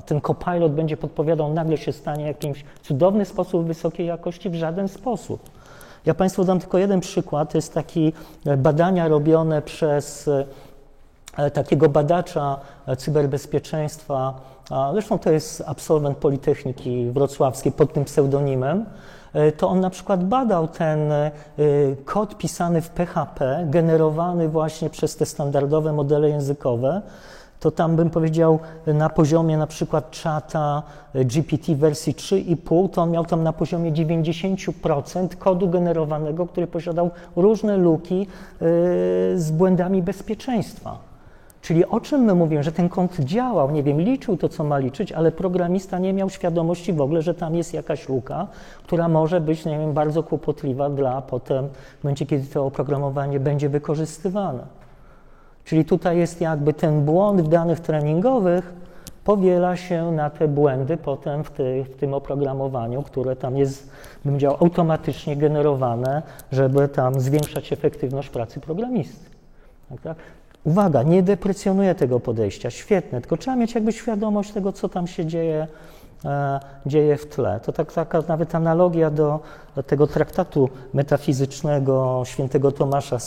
ten Copilot będzie podpowiadał, nagle się stanie jakimś cudowny sposób wysokiej jakości? W żaden sposób. Ja Państwu dam tylko jeden przykład. To jest takie badania robione przez takiego badacza cyberbezpieczeństwa, zresztą to jest absolwent Politechniki Wrocławskiej pod tym pseudonimem, to on na przykład badał ten kod pisany w PHP, generowany właśnie przez te standardowe modele językowe, to tam bym powiedział na poziomie na przykład czata GPT wersji 3,5, to on miał tam na poziomie 90% kodu generowanego, który posiadał różne luki z błędami bezpieczeństwa. Czyli o czym my mówimy, że ten kod działał, nie wiem, liczył to, co ma liczyć, ale programista nie miał świadomości w ogóle, że tam jest jakaś luka, która może być, nie wiem, bardzo kłopotliwa dla potem, w momencie, kiedy to oprogramowanie będzie wykorzystywane. Czyli tutaj jest jakby ten błąd w danych treningowych powiela się na te błędy potem w tym oprogramowaniu, które tam jest, bym powiedział, automatycznie generowane, żeby tam zwiększać efektywność pracy programisty. Tak? Uwaga, nie deprecjonuję tego podejścia, świetne, tylko trzeba mieć jakby świadomość tego, co tam się dzieje dzieje w tle. To taka nawet analogia do tego traktatu metafizycznego świętego Tomasza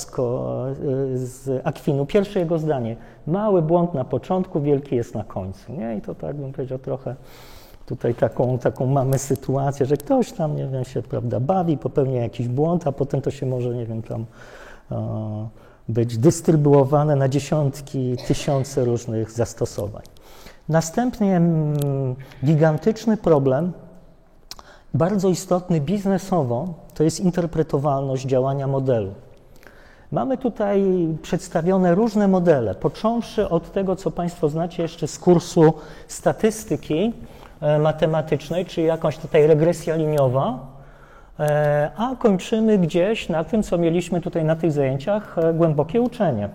z Akwinu. Pierwsze jego zdanie: mały błąd na początku, wielki jest na końcu. Nie? I to tak bym powiedział trochę tutaj taką mamy sytuację, że ktoś tam, nie wiem, się, prawda, bawi, popełnia jakiś błąd, a potem to się może, nie wiem, tam być dystrybuowane na dziesiątki, tysiące różnych zastosowań. Następnie gigantyczny problem, bardzo istotny biznesowo, to jest interpretowalność działania modelu. Mamy tutaj przedstawione różne modele, począwszy od tego, co Państwo znacie jeszcze z kursu statystyki matematycznej, czyli jakąś tutaj regresja liniowa, a kończymy gdzieś na tym, co mieliśmy tutaj na tych zajęciach, głębokie uczenie,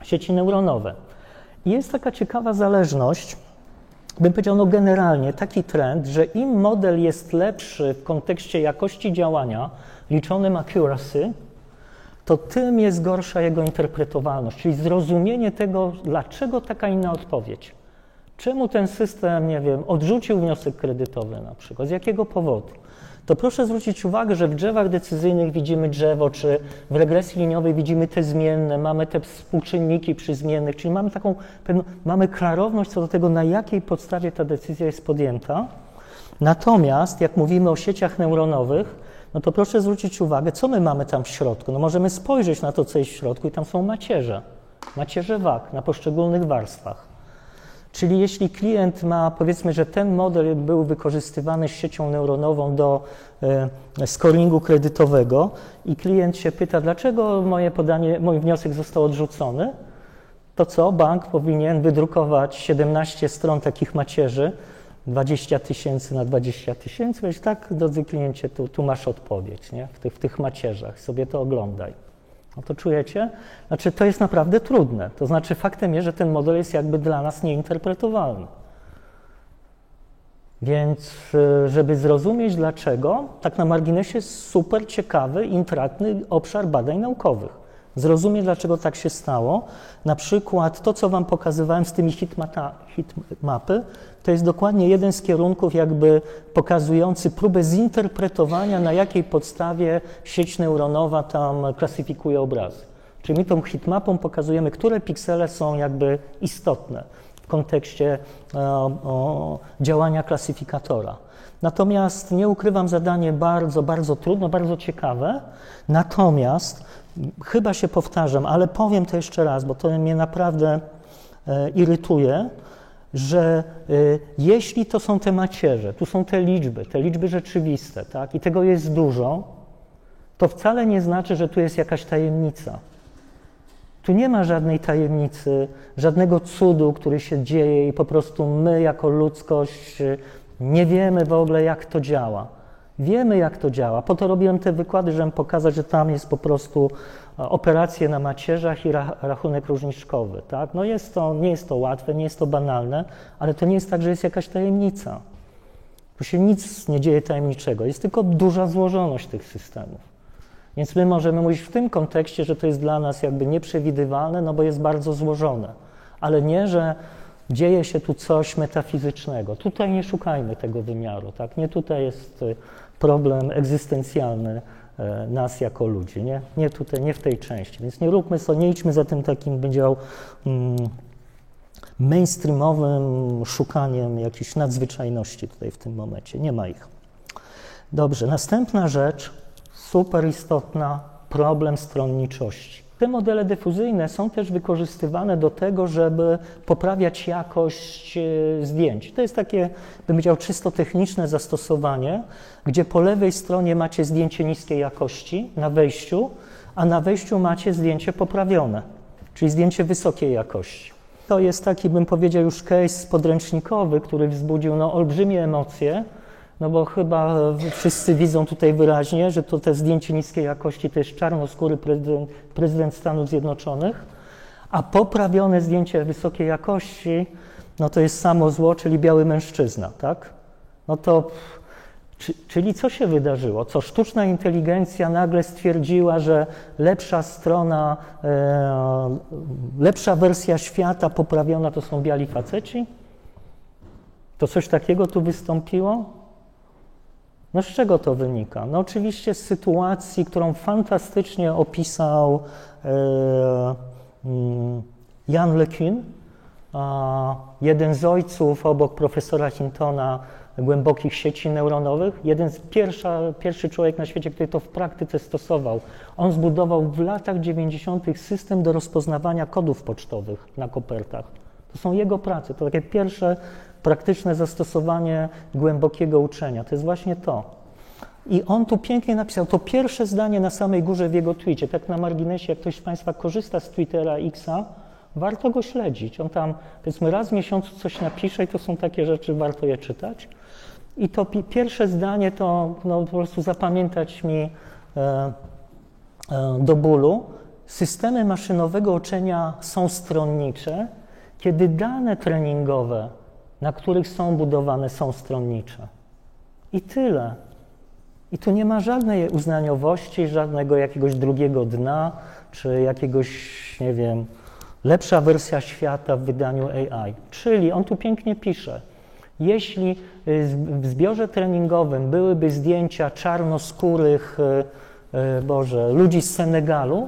sieci neuronowe. I jest taka ciekawa zależność, bym powiedział, no generalnie taki trend, że im model jest lepszy w kontekście jakości działania, liczonym accuracy, to tym jest gorsza jego interpretowalność, czyli zrozumienie tego, dlaczego taka inna odpowiedź. Czemu ten system, nie wiem, odrzucił wniosek kredytowy na przykład, z jakiego powodu. To proszę zwrócić uwagę, że w drzewach decyzyjnych widzimy drzewo, czy w regresji liniowej widzimy te zmienne, mamy te współczynniki przy zmiennych, czyli mamy taką mamy klarowność co do tego, na jakiej podstawie ta decyzja jest podjęta. Natomiast jak mówimy o sieciach neuronowych, no to proszę zwrócić uwagę, co my mamy tam w środku. No możemy spojrzeć na to, co jest w środku i tam są macierze wag na poszczególnych warstwach. Czyli jeśli klient ma, powiedzmy, że ten model był wykorzystywany z siecią neuronową do scoringu kredytowego i klient się pyta, dlaczego mój wniosek został odrzucony, to co? Bank powinien wydrukować 17 stron takich macierzy, 20 000 na 20 000, więc tak, drodzy kliencie, tu masz odpowiedź, nie? W tych macierzach, sobie to oglądaj. No to czujecie? Znaczy, to jest naprawdę trudne. To znaczy, faktem jest, że ten model jest jakby dla nas nieinterpretowalny. Więc, żeby zrozumieć dlaczego, tak na marginesie jest super ciekawy, intratny obszar badań naukowych. Zrozumieć, dlaczego tak się stało. Na przykład to, co Wam pokazywałem z tymi heatmapy, to jest dokładnie jeden z kierunków jakby pokazujący próbę zinterpretowania, na jakiej podstawie sieć neuronowa tam klasyfikuje obrazy. Czyli my tą heatmapą pokazujemy, które piksele są jakby istotne w kontekście działania klasyfikatora. Natomiast nie ukrywam, zadanie bardzo, bardzo trudne, bardzo ciekawe. Natomiast chyba się powtarzam, ale powiem to jeszcze raz, bo to mnie naprawdę irytuje, że jeśli to są te macierze, tu są te liczby rzeczywiste, tak, i tego jest dużo, to wcale nie znaczy, że tu jest jakaś tajemnica. Tu nie ma żadnej tajemnicy, żadnego cudu, który się dzieje i po prostu my jako ludzkość nie wiemy w ogóle, jak to działa. Wiemy, jak to działa. Po to robiłem te wykłady, żeby pokazać, że tam jest po prostu operacje na macierzach i rachunek różniczkowy. Tak? No nie jest to łatwe, nie jest to banalne, ale to nie jest tak, że jest jakaś tajemnica. Tu się nic nie dzieje tajemniczego, jest tylko duża złożoność tych systemów. Więc my możemy mówić w tym kontekście, że to jest dla nas jakby nieprzewidywalne, no bo jest bardzo złożone, ale nie, że dzieje się tu coś metafizycznego. Tutaj nie szukajmy tego wymiaru, tak? Nie tutaj jest problem egzystencjalny nas jako ludzi, nie tutaj, nie w tej części. Więc nie róbmy sobie, nie idźmy za tym takim, będzie mainstreamowym szukaniem jakichś nadzwyczajności tutaj w tym momencie. Nie ma ich. Dobrze, następna rzecz, super istotna, problem stronniczości. Te modele dyfuzyjne są też wykorzystywane do tego, żeby poprawiać jakość zdjęć. To jest takie, bym powiedział, czysto techniczne zastosowanie, gdzie po lewej stronie macie zdjęcie niskiej jakości na wejściu, a na wejściu macie zdjęcie poprawione, czyli zdjęcie wysokiej jakości. To jest taki, bym powiedział, już case podręcznikowy, który wzbudził olbrzymie emocje, no bo chyba wszyscy widzą tutaj wyraźnie, że to te zdjęcie niskiej jakości to jest czarnoskóry prezydent Stanów Zjednoczonych, a poprawione zdjęcie wysokiej jakości, no to jest samo zło, czyli biały mężczyzna, tak? No to, czyli co się wydarzyło? Co sztuczna inteligencja nagle stwierdziła, że lepsza strona, lepsza wersja świata poprawiona to są biali faceci? To coś takiego tu wystąpiło? No z czego to wynika? No oczywiście z sytuacji, którą fantastycznie opisał Jan LeCun, jeden z ojców obok profesora Hintona głębokich sieci neuronowych, pierwszy człowiek na świecie, który to w praktyce stosował. On zbudował w latach 90. system do rozpoznawania kodów pocztowych na kopertach. To są jego prace, to takie pierwsze praktyczne zastosowanie głębokiego uczenia. To jest właśnie to. I on tu pięknie napisał, to pierwsze zdanie na samej górze w jego tweetie, tak na marginesie, jak ktoś z Państwa korzysta z Twittera Xa, warto go śledzić. On tam, powiedzmy, raz w miesiącu coś napisze i to są takie rzeczy, warto je czytać. I to pierwsze zdanie to po prostu zapamiętać mi do bólu. Systemy maszynowego uczenia są stronnicze, kiedy dane treningowe, na których są budowane, są stronnicze. I tyle. I tu nie ma żadnej uznaniowości, żadnego jakiegoś drugiego dna, czy jakiegoś, nie wiem, lepsza wersja świata w wydaniu AI. Czyli on tu pięknie pisze, jeśli w zbiorze treningowym byłyby zdjęcia czarnoskórych, ludzi z Senegalu,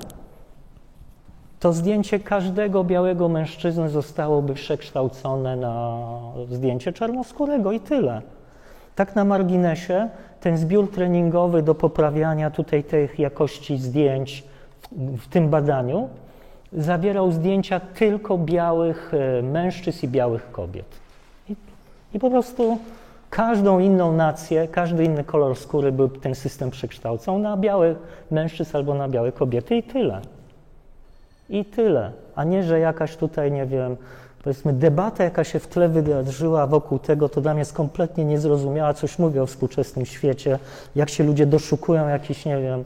to zdjęcie każdego białego mężczyzny zostałoby przekształcone na zdjęcie czarnoskórego i tyle. Tak na marginesie, ten zbiór treningowy do poprawiania tutaj tej jakości zdjęć w tym badaniu zawierał zdjęcia tylko białych mężczyzn i białych kobiet. I po prostu każdą inną nację, każdy inny kolor skóry by ten system przekształcał na białych mężczyzn albo na białe kobiety i tyle. I tyle. A nie, że jakaś tutaj, nie wiem, powiedzmy debata, jaka się w tle wydarzyła wokół tego, to dla mnie jest kompletnie niezrozumiała, coś mówię o współczesnym świecie, jak się ludzie doszukują jakiś, nie wiem,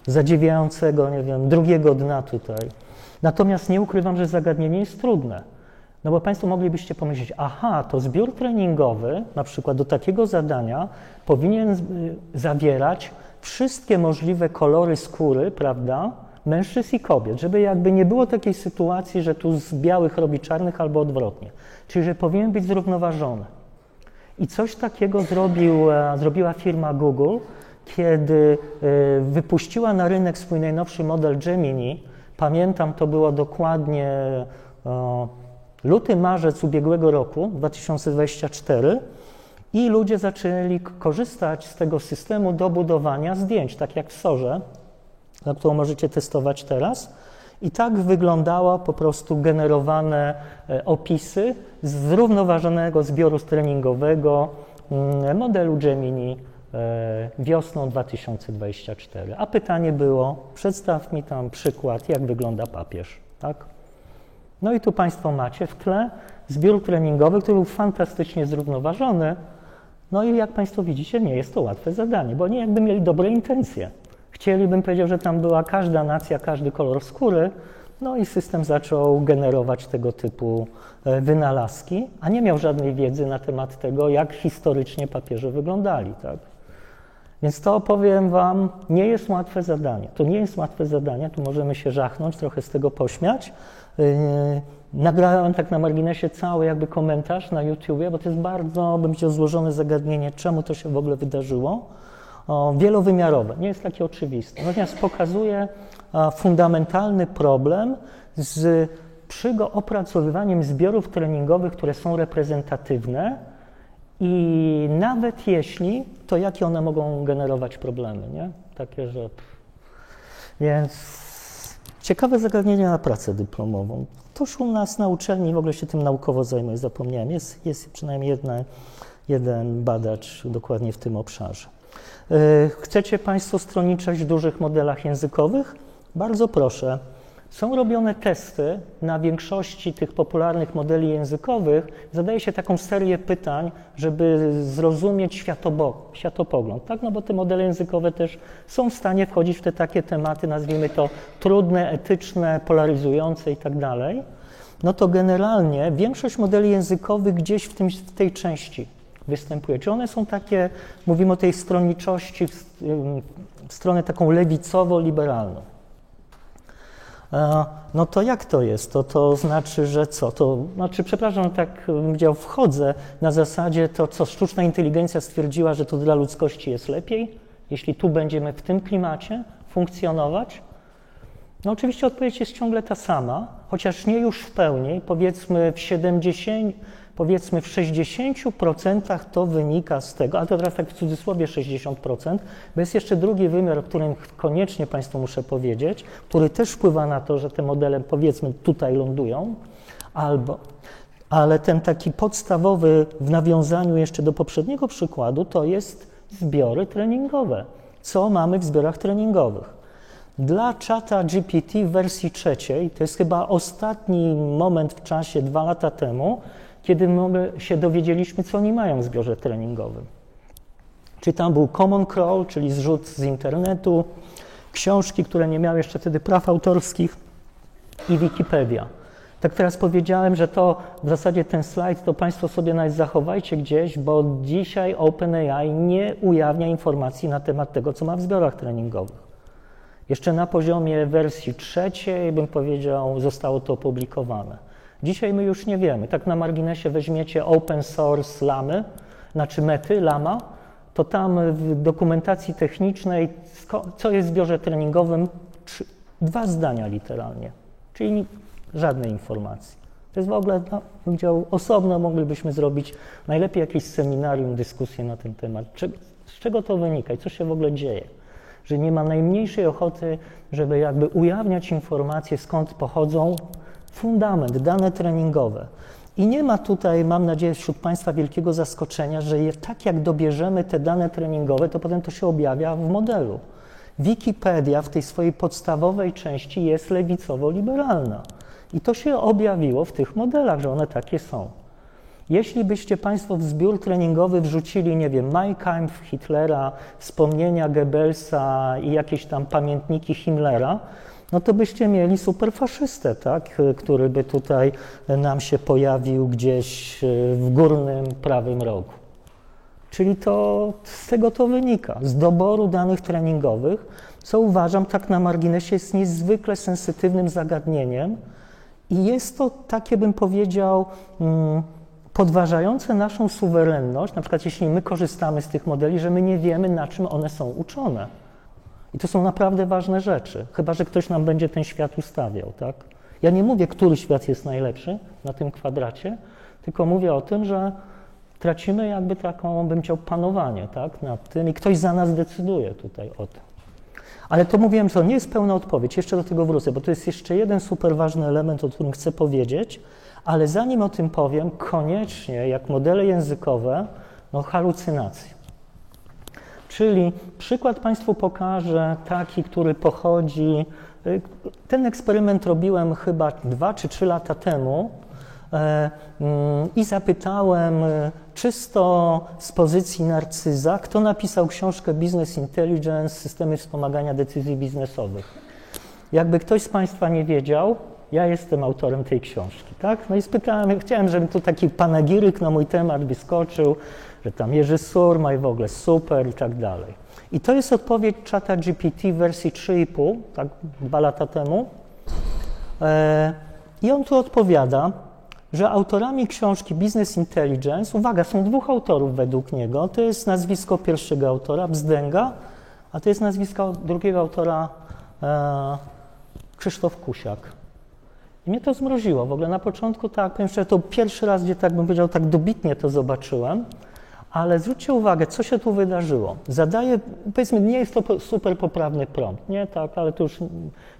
zadziwiającego, nie wiem, drugiego dna tutaj. Natomiast nie ukrywam, że zagadnienie jest trudne. No bo Państwo moglibyście pomyśleć, aha, to zbiór treningowy, na przykład do takiego zadania, powinien zawierać wszystkie możliwe kolory skóry, prawda, mężczyzn i kobiet, żeby jakby nie było takiej sytuacji, że tu z białych robi czarnych albo odwrotnie. Czyli, że powinien być zrównoważony. I coś takiego zrobiła firma Google, kiedy wypuściła na rynek swój najnowszy model Gemini. Pamiętam, to było dokładnie luty, marzec ubiegłego roku, 2024, i ludzie zaczęli korzystać z tego systemu do budowania zdjęć, tak jak w Sorze, na którą możecie testować teraz. I tak wyglądało po prostu generowane opisy zrównoważonego zbioru treningowego modelu Gemini wiosną 2024. A pytanie było, przedstaw mi tam przykład, jak wygląda papież, tak? No i tu Państwo macie w tle zbiór treningowy, który był fantastycznie zrównoważony. No i jak Państwo widzicie, nie jest to łatwe zadanie, bo oni jakby mieli dobre intencje. Chcieli, powiedział, że tam była każda nacja, każdy kolor skóry, no i system zaczął generować tego typu wynalazki, a nie miał żadnej wiedzy na temat tego, jak historycznie papieże wyglądali, tak? Więc to, powiem Wam, nie jest łatwe zadanie. To nie jest łatwe zadanie, tu możemy się żachnąć, trochę z tego pośmiać. Nagrałem tak na marginesie cały jakby komentarz na YouTubie, bo to jest bardzo, bym powiedział, złożone zagadnienie, czemu to się w ogóle wydarzyło. Wielowymiarowe, nie jest takie oczywiste. Natomiast pokazuje fundamentalny problem z opracowywaniem zbiorów treningowych, które są reprezentatywne i nawet jeśli, to jakie one mogą generować problemy, nie? Takie, że... Więc ciekawe zagadnienie na pracę dyplomową. Toż u nas na uczelni w ogóle się tym naukowo zajmuje, zapomniałem. Jest przynajmniej jeden badacz dokładnie w tym obszarze. Chcecie Państwo stronniczość w dużych modelach językowych? Bardzo proszę. Są robione testy na większości tych popularnych modeli językowych. Zadaje się taką serię pytań, żeby zrozumieć światopogląd, tak? No bo te modele językowe też są w stanie wchodzić w te takie tematy, nazwijmy to trudne, etyczne, polaryzujące i tak dalej. No to generalnie większość modeli językowych gdzieś w tej części występuje. Czy one są takie, mówimy o tej stronniczości w stronę taką lewicowo-liberalną. No to jak to jest? To znaczy, że co? To znaczy, przepraszam, tak bym powiedział, wchodzę na zasadzie to, co sztuczna inteligencja stwierdziła, że to dla ludzkości jest lepiej, jeśli tu będziemy w tym klimacie funkcjonować. No oczywiście odpowiedź jest ciągle ta sama, chociaż nie już w pełni, powiedzmy w 60% to wynika z tego, a to teraz tak w cudzysłowie 60%, bo jest jeszcze drugi wymiar, o którym koniecznie Państwu muszę powiedzieć, który też wpływa na to, że te modele powiedzmy tutaj lądują, ale ten taki podstawowy w nawiązaniu jeszcze do poprzedniego przykładu to jest zbiory treningowe. Co mamy w zbiorach treningowych? Dla czata GPT w wersji 3, to jest chyba ostatni moment w czasie 2 lata temu, kiedy my się dowiedzieliśmy, co oni mają w zbiorze treningowym. Czyli tam był Common Crawl, czyli zrzut z internetu, książki, które nie miały jeszcze wtedy praw autorskich i Wikipedia. Tak teraz powiedziałem, że to w zasadzie ten slajd to Państwo sobie nawet zachowajcie gdzieś, bo dzisiaj OpenAI nie ujawnia informacji na temat tego, co ma w zbiorach treningowych. Jeszcze na poziomie wersji 3, bym powiedział, zostało to opublikowane. Dzisiaj my już nie wiemy. Tak na marginesie weźmiecie open source Lamy, znaczy Mety, Lama, to tam w dokumentacji technicznej, co jest w zbiorze treningowym, 2 zdania literalnie, czyli żadnej informacji. To jest w ogóle, no, bym powiedział, osobno moglibyśmy zrobić najlepiej jakieś seminarium, dyskusję na ten temat. Z czego to wynika i co się w ogóle dzieje? Że nie ma najmniejszej ochoty, żeby jakby ujawniać informacje, skąd pochodzą fundament, dane treningowe. I nie ma tutaj, mam nadzieję, wśród Państwa wielkiego zaskoczenia, że tak jak dobierzemy te dane treningowe, to potem to się objawia w modelu. Wikipedia w tej swojej podstawowej części jest lewicowo-liberalna. I to się objawiło w tych modelach, że one takie są. Jeśli byście Państwo w zbiór treningowy wrzucili, nie wiem, Mein Kampf Hitlera, wspomnienia Goebbelsa i jakieś tam pamiętniki Himmlera, no to byście mieli superfaszystę, tak, który by tutaj nam się pojawił gdzieś w górnym prawym rogu. Czyli to z tego to wynika, z doboru danych treningowych, co uważam tak na marginesie jest niezwykle sensytywnym zagadnieniem i jest to takie, bym powiedział, podważające naszą suwerenność, na przykład jeśli my korzystamy z tych modeli, że my nie wiemy, na czym one są uczone. I to są naprawdę ważne rzeczy, chyba że ktoś nam będzie ten świat ustawiał, tak? Ja nie mówię, który świat jest najlepszy na tym kwadracie, tylko mówię o tym, że tracimy jakby taką, bym chciał, panowanie, tak, nad tym i ktoś za nas decyduje tutaj o tym. Ale to mówiłem, że to nie jest pełna odpowiedź, jeszcze do tego wrócę, bo to jest jeszcze jeden super ważny element, o którym chcę powiedzieć, ale zanim o tym powiem, koniecznie, jak modele językowe, no halucynacje. Czyli przykład Państwu pokażę taki, który pochodzi, ten eksperyment robiłem chyba 2 czy 3 lata temu i zapytałem czysto z pozycji narcyza, kto napisał książkę Business Intelligence, systemy wspomagania decyzji biznesowych. Jakby ktoś z Państwa nie wiedział, ja jestem autorem tej książki, tak? No i spytałem, chciałem, żeby tu taki panegiryk na mój temat wyskoczył, że tam Jerzy Surma i w ogóle super i tak dalej. I to jest odpowiedź czata GPT w wersji 3,5, tak 2 lata temu. I on tu odpowiada, że autorami książki Business Intelligence, uwaga, są 2 autorów według niego, to jest nazwisko pierwszego autora, Bzdęga, a to jest nazwisko drugiego autora, Krzysztof Kusiak. I mnie to zmroziło. W ogóle na początku, tak, powiem szczerze, to pierwszy raz, gdzie tak bym powiedział, tak dobitnie to zobaczyłem, ale zwróćcie uwagę, co się tu wydarzyło. Zadaję, powiedzmy, nie jest to super poprawny prompt, nie, tak, ale to już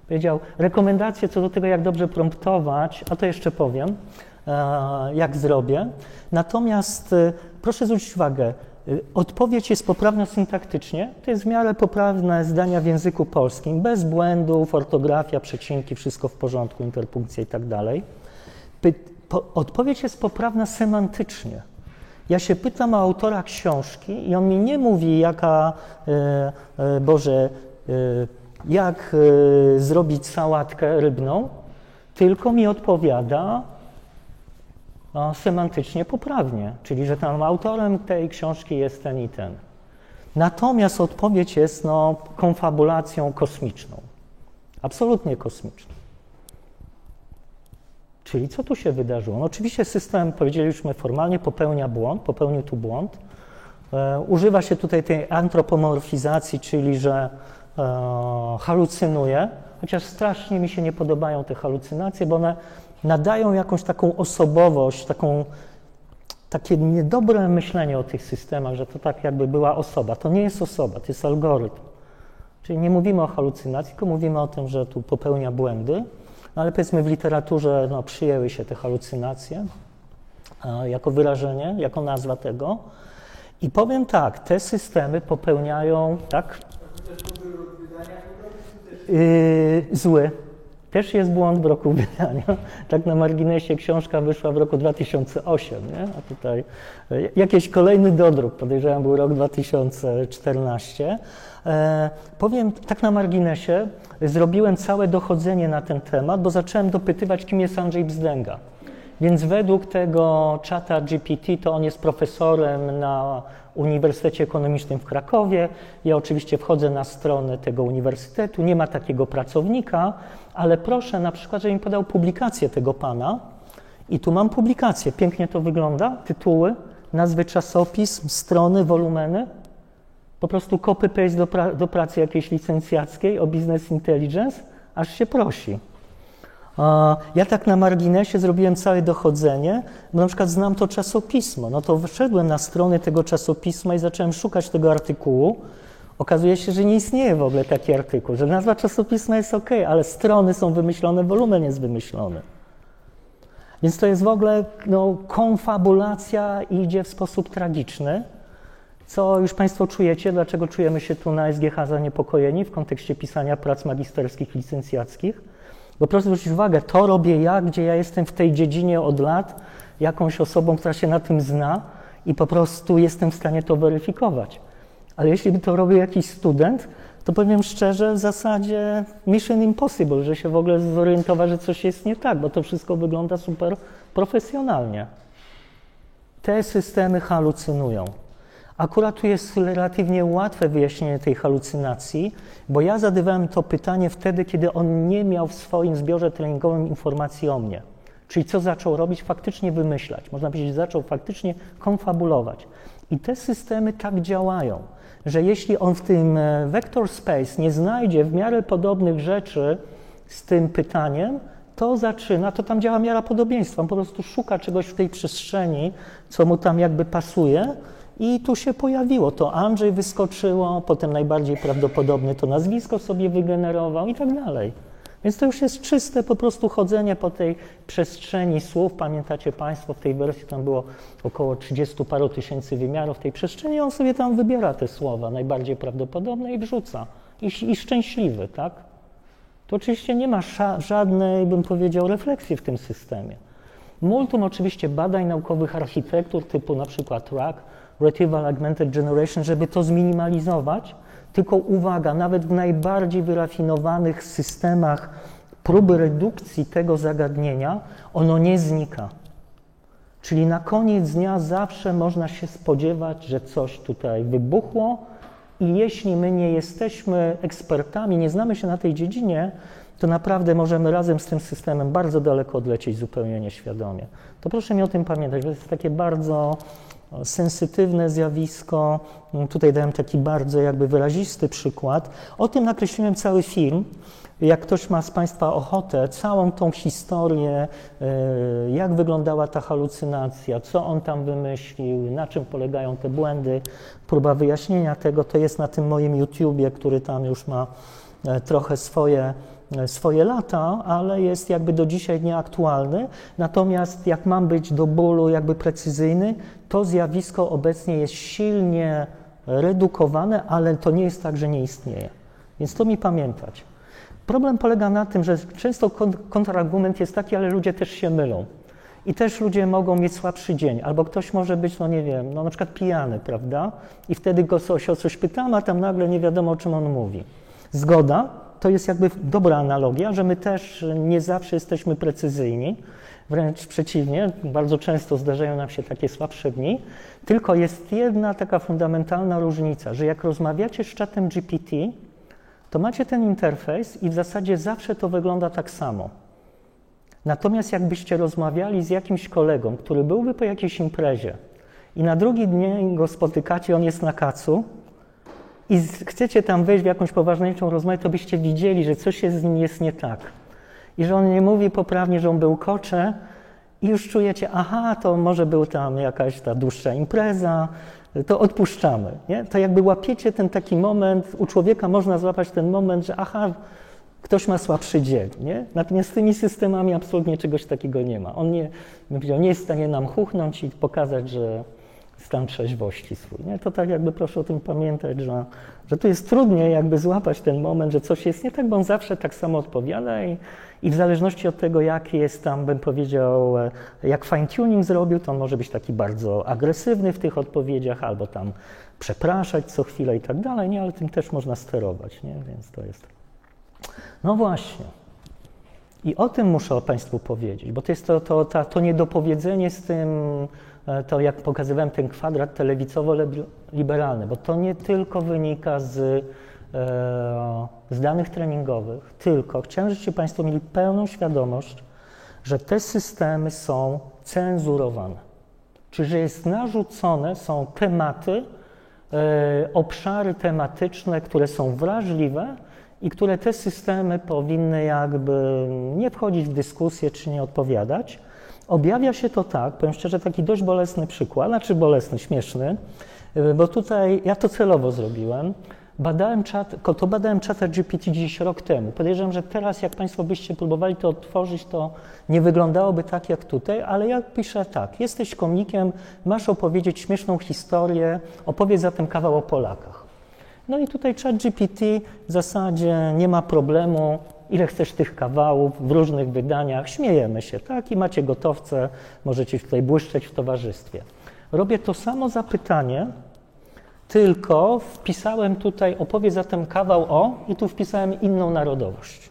powiedział, rekomendacje co do tego, jak dobrze promptować, a to jeszcze powiem, jak zrobię. Natomiast proszę zwrócić uwagę, odpowiedź jest poprawna syntaktycznie, to jest w miarę poprawne zdania w języku polskim, bez błędów, ortografia, przecinki, wszystko w porządku, interpunkcja i tak dalej. Odpowiedź jest poprawna semantycznie. Ja się pytam o autora książki i on mi nie mówi, jak zrobić sałatkę rybną, tylko mi odpowiada semantycznie poprawnie, czyli że tam autorem tej książki jest ten i ten. Natomiast odpowiedź jest konfabulacją kosmiczną, absolutnie kosmiczną. Czyli co tu się wydarzyło? No oczywiście system, powiedzieliśmy formalnie, popełnił tu błąd. Używa się tutaj tej antropomorfizacji, czyli że halucynuje, chociaż strasznie mi się nie podobają te halucynacje, bo one nadają jakąś taką osobowość, takie niedobre myślenie o tych systemach, że to tak jakby była osoba. To nie jest osoba, to jest algorytm. Czyli nie mówimy o halucynacji, tylko mówimy o tym, że tu popełnia błędy, no ale powiedzmy w literaturze przyjęły się te halucynacje jako wyrażenie, jako nazwa tego. I powiem tak, te systemy popełniają, tak? Zły. Też jest błąd w roku wydania. Tak na marginesie książka wyszła w roku 2008, nie? A tutaj jakiś kolejny dodruk, podejrzewam, był rok 2014. Powiem tak na marginesie, zrobiłem całe dochodzenie na ten temat, bo zacząłem dopytywać, kim jest Andrzej Bzdęga. Więc według tego czata GPT to on jest profesorem na Uniwersytecie Ekonomicznym w Krakowie. Ja oczywiście wchodzę na stronę tego uniwersytetu, nie ma takiego pracownika, ale proszę na przykład, żeby mi podał publikację tego pana. I tu mam publikację, pięknie to wygląda, tytuły, nazwy czasopism, strony, wolumeny. Po prostu copy-paste do pracy jakiejś licencjackiej o business intelligence, aż się prosi. Ja tak na marginesie zrobiłem całe dochodzenie, bo na przykład znam to czasopismo, no to wszedłem na strony tego czasopisma i zacząłem szukać tego artykułu. Okazuje się, że nie istnieje w ogóle taki artykuł, że nazwa czasopisma jest ok, ale strony są wymyślone, wolumen jest wymyślony. Więc to jest w ogóle, konfabulacja idzie w sposób tragiczny, co już Państwo czujecie, dlaczego czujemy się tu na SGH zaniepokojeni w kontekście pisania prac magisterskich, licencjackich. Bo proszę zwrócić uwagę, to robię ja, gdzie ja jestem w tej dziedzinie od lat, jakąś osobą, która się na tym zna i po prostu jestem w stanie to weryfikować. Ale jeśli by to robił jakiś student, to powiem szczerze, w zasadzie mission impossible, że się w ogóle zorientować, że coś jest nie tak, bo to wszystko wygląda super profesjonalnie. Te systemy halucynują. Akurat tu jest relatywnie łatwe wyjaśnienie tej halucynacji, bo ja zadawałem to pytanie wtedy, kiedy on nie miał w swoim zbiorze treningowym informacji o mnie. Czyli co zaczął robić? Faktycznie wymyślać. Można powiedzieć, zaczął faktycznie konfabulować. I te systemy tak działają, że jeśli on w tym vector space nie znajdzie w miarę podobnych rzeczy z tym pytaniem, to tam działa miara podobieństwa. On po prostu szuka czegoś w tej przestrzeni, co mu tam jakby pasuje. I tu się pojawiło, to Andrzej wyskoczyło, potem najbardziej prawdopodobny to nazwisko sobie wygenerował i tak dalej. Więc to już jest czyste po prostu chodzenie po tej przestrzeni słów. Pamiętacie Państwo, w tej wersji tam było około 30 paru tysięcy wymiarów tej przestrzeni, on sobie tam wybiera te słowa najbardziej prawdopodobne i wrzuca. I szczęśliwy, tak? To oczywiście nie ma żadnej, bym powiedział, refleksji w tym systemie. Multum oczywiście badań naukowych architektur typu na przykład RAG, Retrieval Augmented Generation, żeby to zminimalizować, tylko uwaga, nawet w najbardziej wyrafinowanych systemach próby redukcji tego zagadnienia, ono nie znika. Czyli na koniec dnia zawsze można się spodziewać, że coś tutaj wybuchło i jeśli my nie jesteśmy ekspertami, nie znamy się na tej dziedzinie, to naprawdę możemy razem z tym systemem bardzo daleko odlecieć zupełnie nieświadomie. To proszę mi o tym pamiętać, bo to jest takie bardzo sensytywne zjawisko. Tutaj dałem taki bardzo jakby wyrazisty przykład. O tym nakreśliłem cały film. Jak ktoś ma z Państwa ochotę, całą tą historię, jak wyglądała ta halucynacja, co on tam wymyślił, na czym polegają te błędy, próba wyjaśnienia tego, to jest na tym moim YouTubie, który tam już ma trochę swoje lata, ale jest jakby do dzisiaj nieaktualny. Natomiast jak mam być do bólu jakby precyzyjny, to zjawisko obecnie jest silnie redukowane, ale to nie jest tak, że nie istnieje. Więc to mi pamiętać. Problem polega na tym, że często kontrargument jest taki, ale ludzie też się mylą. I też ludzie mogą mieć słabszy dzień, albo ktoś może być, na przykład pijany, prawda? I wtedy go o coś pytam, a tam nagle nie wiadomo, o czym on mówi. Zgoda, to jest jakby dobra analogia, że my też nie zawsze jesteśmy precyzyjni, wręcz przeciwnie, bardzo często zdarzają nam się takie słabsze dni, tylko jest jedna taka fundamentalna różnica, że jak rozmawiacie z czatem GPT, to macie ten interfejs i w zasadzie zawsze to wygląda tak samo. Natomiast jakbyście rozmawiali z jakimś kolegą, który byłby po jakiejś imprezie i na drugi dzień go spotykacie, on jest na kacu i chcecie tam wejść w jakąś poważniejszą rozmowę, to byście widzieli, że coś z nim jest nie tak. I że on nie mówi poprawnie, że on bełkocze i już czujecie, aha, to może był tam jakaś ta dłuższa impreza, to odpuszczamy. Nie? To jakby łapiecie ten taki moment, u człowieka można złapać ten moment, że aha, ktoś ma słabszy dzień. Nie? Natomiast z tymi systemami absolutnie czegoś takiego nie ma. On nie jest w stanie nam chuchnąć i pokazać, że stan trzeźwości swój. Nie? To tak jakby proszę o tym pamiętać, że tu jest trudniej jakby złapać ten moment, że coś jest nie tak, bo on zawsze tak samo odpowiada i w zależności od tego, jaki jest tam, bym powiedział, jak fine-tuning zrobił, to on może być taki bardzo agresywny w tych odpowiedziach, albo tam przepraszać co chwilę i tak dalej, nie? Ale tym też można sterować, nie? Więc to jest... No właśnie. I o tym muszę Państwu powiedzieć, bo to jest to niedopowiedzenie z tym, to jak pokazywałem ten kwadrat lewicowo-liberalny, bo to nie tylko wynika z danych treningowych, tylko chciałem, żebyście Państwo mieli pełną świadomość, że te systemy są cenzurowane. Czyli, że jest narzucone, są tematy, obszary tematyczne, które są wrażliwe i które te systemy powinny jakby nie wchodzić w dyskusję czy nie odpowiadać. Objawia się to tak, powiem szczerze, taki dość bolesny przykład, znaczy bolesny, śmieszny, bo tutaj ja to celowo zrobiłem. Badałem czata GPT gdzieś rok temu. Podejrzewam, że teraz jak Państwo byście próbowali to odtworzyć, to nie wyglądałoby tak jak tutaj, ale ja piszę tak, jesteś komikiem, masz opowiedzieć śmieszną historię, opowiedz zatem kawał o Polakach. No i tutaj ChatGPT w zasadzie nie ma problemu, ile chcesz tych kawałów w różnych wydaniach, śmiejemy się, tak? I macie gotowce, możecie tutaj błyszczeć w towarzystwie. Robię to samo zapytanie, tylko wpisałem tutaj, opowiedz zatem kawał o, i tu wpisałem inną narodowość.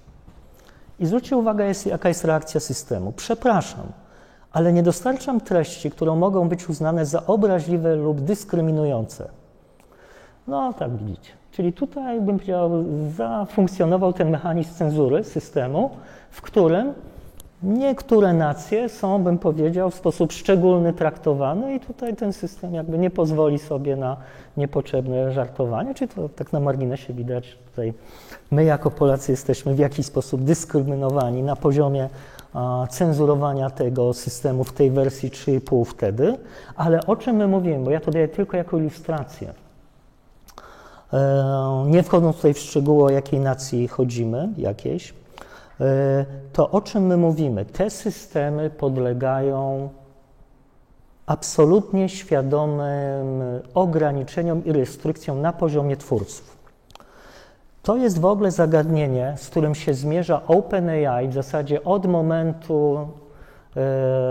I zwróćcie uwagę, jaka jest reakcja systemu. Przepraszam, ale nie dostarczam treści, które mogą być uznane za obraźliwe lub dyskryminujące. No tak widzicie. Czyli tutaj bym powiedział, zafunkcjonował ten mechanizm cenzury systemu, w którym niektóre nacje są, bym powiedział, w sposób szczególny traktowane i tutaj ten system jakby nie pozwoli sobie na niepotrzebne żartowanie, czyli to tak na marginesie widać tutaj my jako Polacy jesteśmy w jakiś sposób dyskryminowani na poziomie cenzurowania tego systemu w tej wersji 3,5 wtedy, ale o czym my mówimy, bo ja to daję tylko jako ilustrację. Nie wchodząc tutaj w szczegóły, o jakiej nacji chodzimy, jakiejś, to o czym my mówimy? Te systemy podlegają absolutnie świadomym ograniczeniom i restrykcjom na poziomie twórców. To jest w ogóle zagadnienie, z którym się zmierza OpenAI w zasadzie od momentu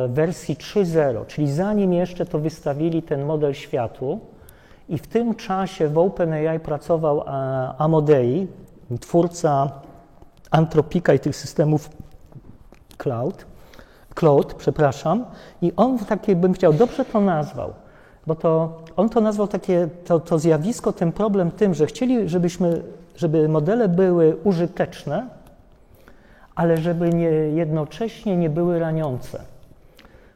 wersji 3.0, czyli zanim jeszcze to wystawili ten model światu. I w tym czasie w OpenAI pracował Amodei, twórca Antropika i tych systemów Claude, i on taki, bym chciał, dobrze to nazwał, bo on to nazwał to zjawisko, ten problem tym, że chcieli, żeby modele były użyteczne, ale żeby jednocześnie nie były raniące,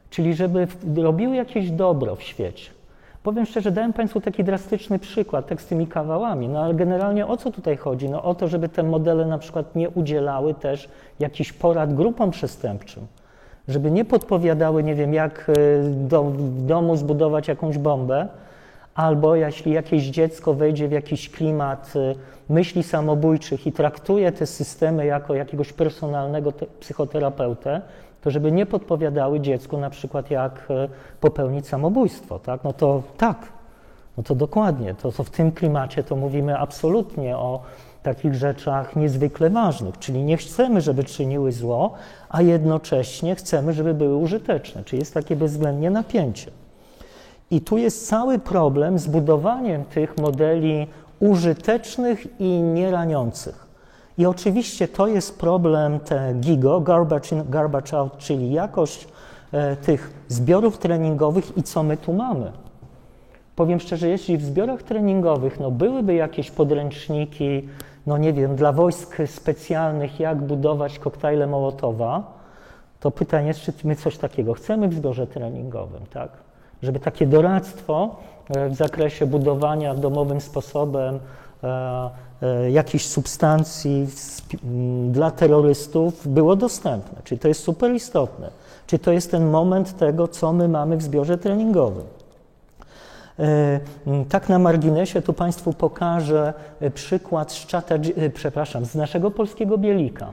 czyli żeby robiły jakieś dobro w świecie. Powiem szczerze, dałem Państwu taki drastyczny przykład, tak z tymi kawałami, no ale generalnie o co tutaj chodzi? No o to, żeby te modele na przykład nie udzielały też jakichś porad grupom przestępczym, żeby nie podpowiadały, nie wiem, jak w domu zbudować jakąś bombę, albo jeśli jakieś dziecko wejdzie w jakiś klimat myśli samobójczych i traktuje te systemy jako jakiegoś personalnego psychoterapeutę, to żeby nie podpowiadały dziecku na przykład jak popełnić samobójstwo, tak? No to tak, no to dokładnie, to w tym klimacie to mówimy absolutnie o takich rzeczach niezwykle ważnych, czyli nie chcemy, żeby czyniły zło, a jednocześnie chcemy, żeby były użyteczne, czyli jest takie bezwzględnie napięcie. I tu jest cały problem z budowaniem tych modeli użytecznych i nieraniących. I oczywiście to jest problem GIGO, garbage in, garbage out, czyli jakość tych zbiorów treningowych i co my tu mamy. Powiem szczerze, jeśli w zbiorach treningowych byłyby jakieś podręczniki, no nie wiem, dla wojsk specjalnych, jak budować koktajle Mołotowa, to pytanie jest, czy my coś takiego chcemy w zbiorze treningowym, tak? Żeby takie doradztwo w zakresie budowania domowym sposobem jakichś substancji dla terrorystów było dostępne. Czyli to jest super istotne. Czyli to jest ten moment tego, co my mamy w zbiorze treningowym. Tak na marginesie tu Państwu pokażę przykład z naszego polskiego Bielika.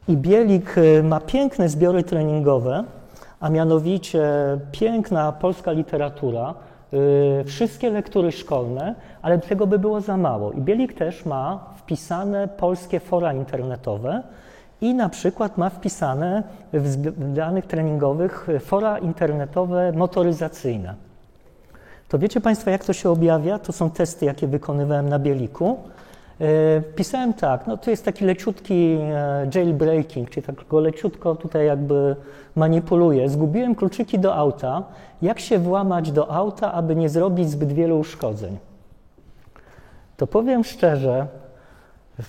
I Bielik ma piękne zbiory treningowe, a mianowicie piękna polska literatura, wszystkie lektury szkolne, ale tego by było za mało. I Bielik też ma wpisane polskie fora internetowe i na przykład ma wpisane w danych treningowych fora internetowe motoryzacyjne. To wiecie Państwo, jak to się objawia? To są testy, jakie wykonywałem na Bieliku. Pisałem tak, no tu jest taki leciutki jailbreaking, czyli tak go leciutko tutaj jakby manipuluję. Zgubiłem kluczyki do auta. Jak się włamać do auta, aby nie zrobić zbyt wielu uszkodzeń? To powiem szczerze,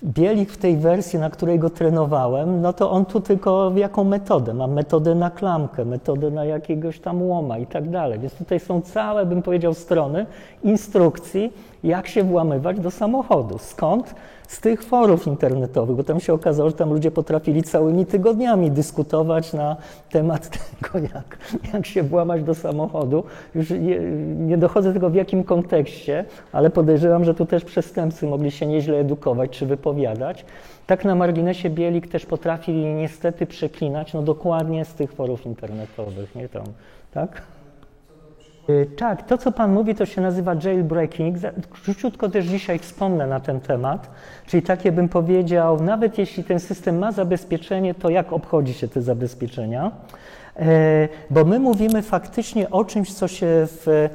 Bielik w tej wersji, na której go trenowałem, no to on tu tylko jaką metodę? Mam metodę na klamkę, metodę na jakiegoś tam łoma i tak dalej. Więc tutaj są całe, bym powiedział, strony instrukcji, jak się włamywać do samochodu. Skąd? Z tych forów internetowych, bo tam się okazało, że tam ludzie potrafili całymi tygodniami dyskutować na temat tego, jak się włamać do samochodu. Już nie dochodzę tego w jakim kontekście, ale podejrzewam, że tu też przestępcy mogli się nieźle edukować czy wypowiadać. Tak na marginesie Bielik też potrafi niestety przeklinać, no dokładnie z tych forów internetowych, nie tam, tak? Tak, to co Pan mówi, to się nazywa jailbreaking. Króciutko też dzisiaj wspomnę na ten temat, czyli takie bym powiedział, nawet jeśli ten system ma zabezpieczenie, to jak obchodzi się te zabezpieczenia? Bo my mówimy faktycznie o czymś, co się w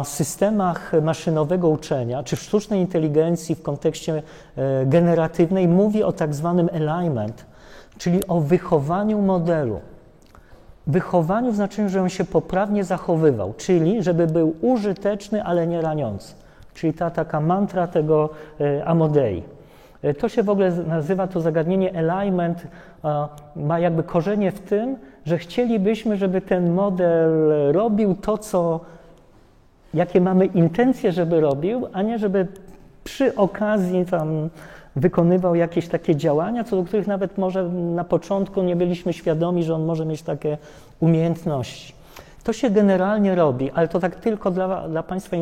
systemach maszynowego uczenia, czy w sztucznej inteligencji w kontekście generatywnej mówi o tak zwanym alignment, czyli o wychowaniu modelu. Wychowaniu w znaczeniu, że on się poprawnie zachowywał, czyli żeby był użyteczny, ale nie raniący. Czyli ta taka mantra tego Amodei. To się w ogóle nazywa, to zagadnienie alignment, ma jakby korzenie w tym, że chcielibyśmy, żeby ten model robił to, jakie mamy intencje, żeby robił, a nie żeby przy okazji tam wykonywał jakieś takie działania, co do których nawet może na początku nie byliśmy świadomi, że on może mieć takie umiejętności. To się generalnie robi, ale to tak tylko dla Państwa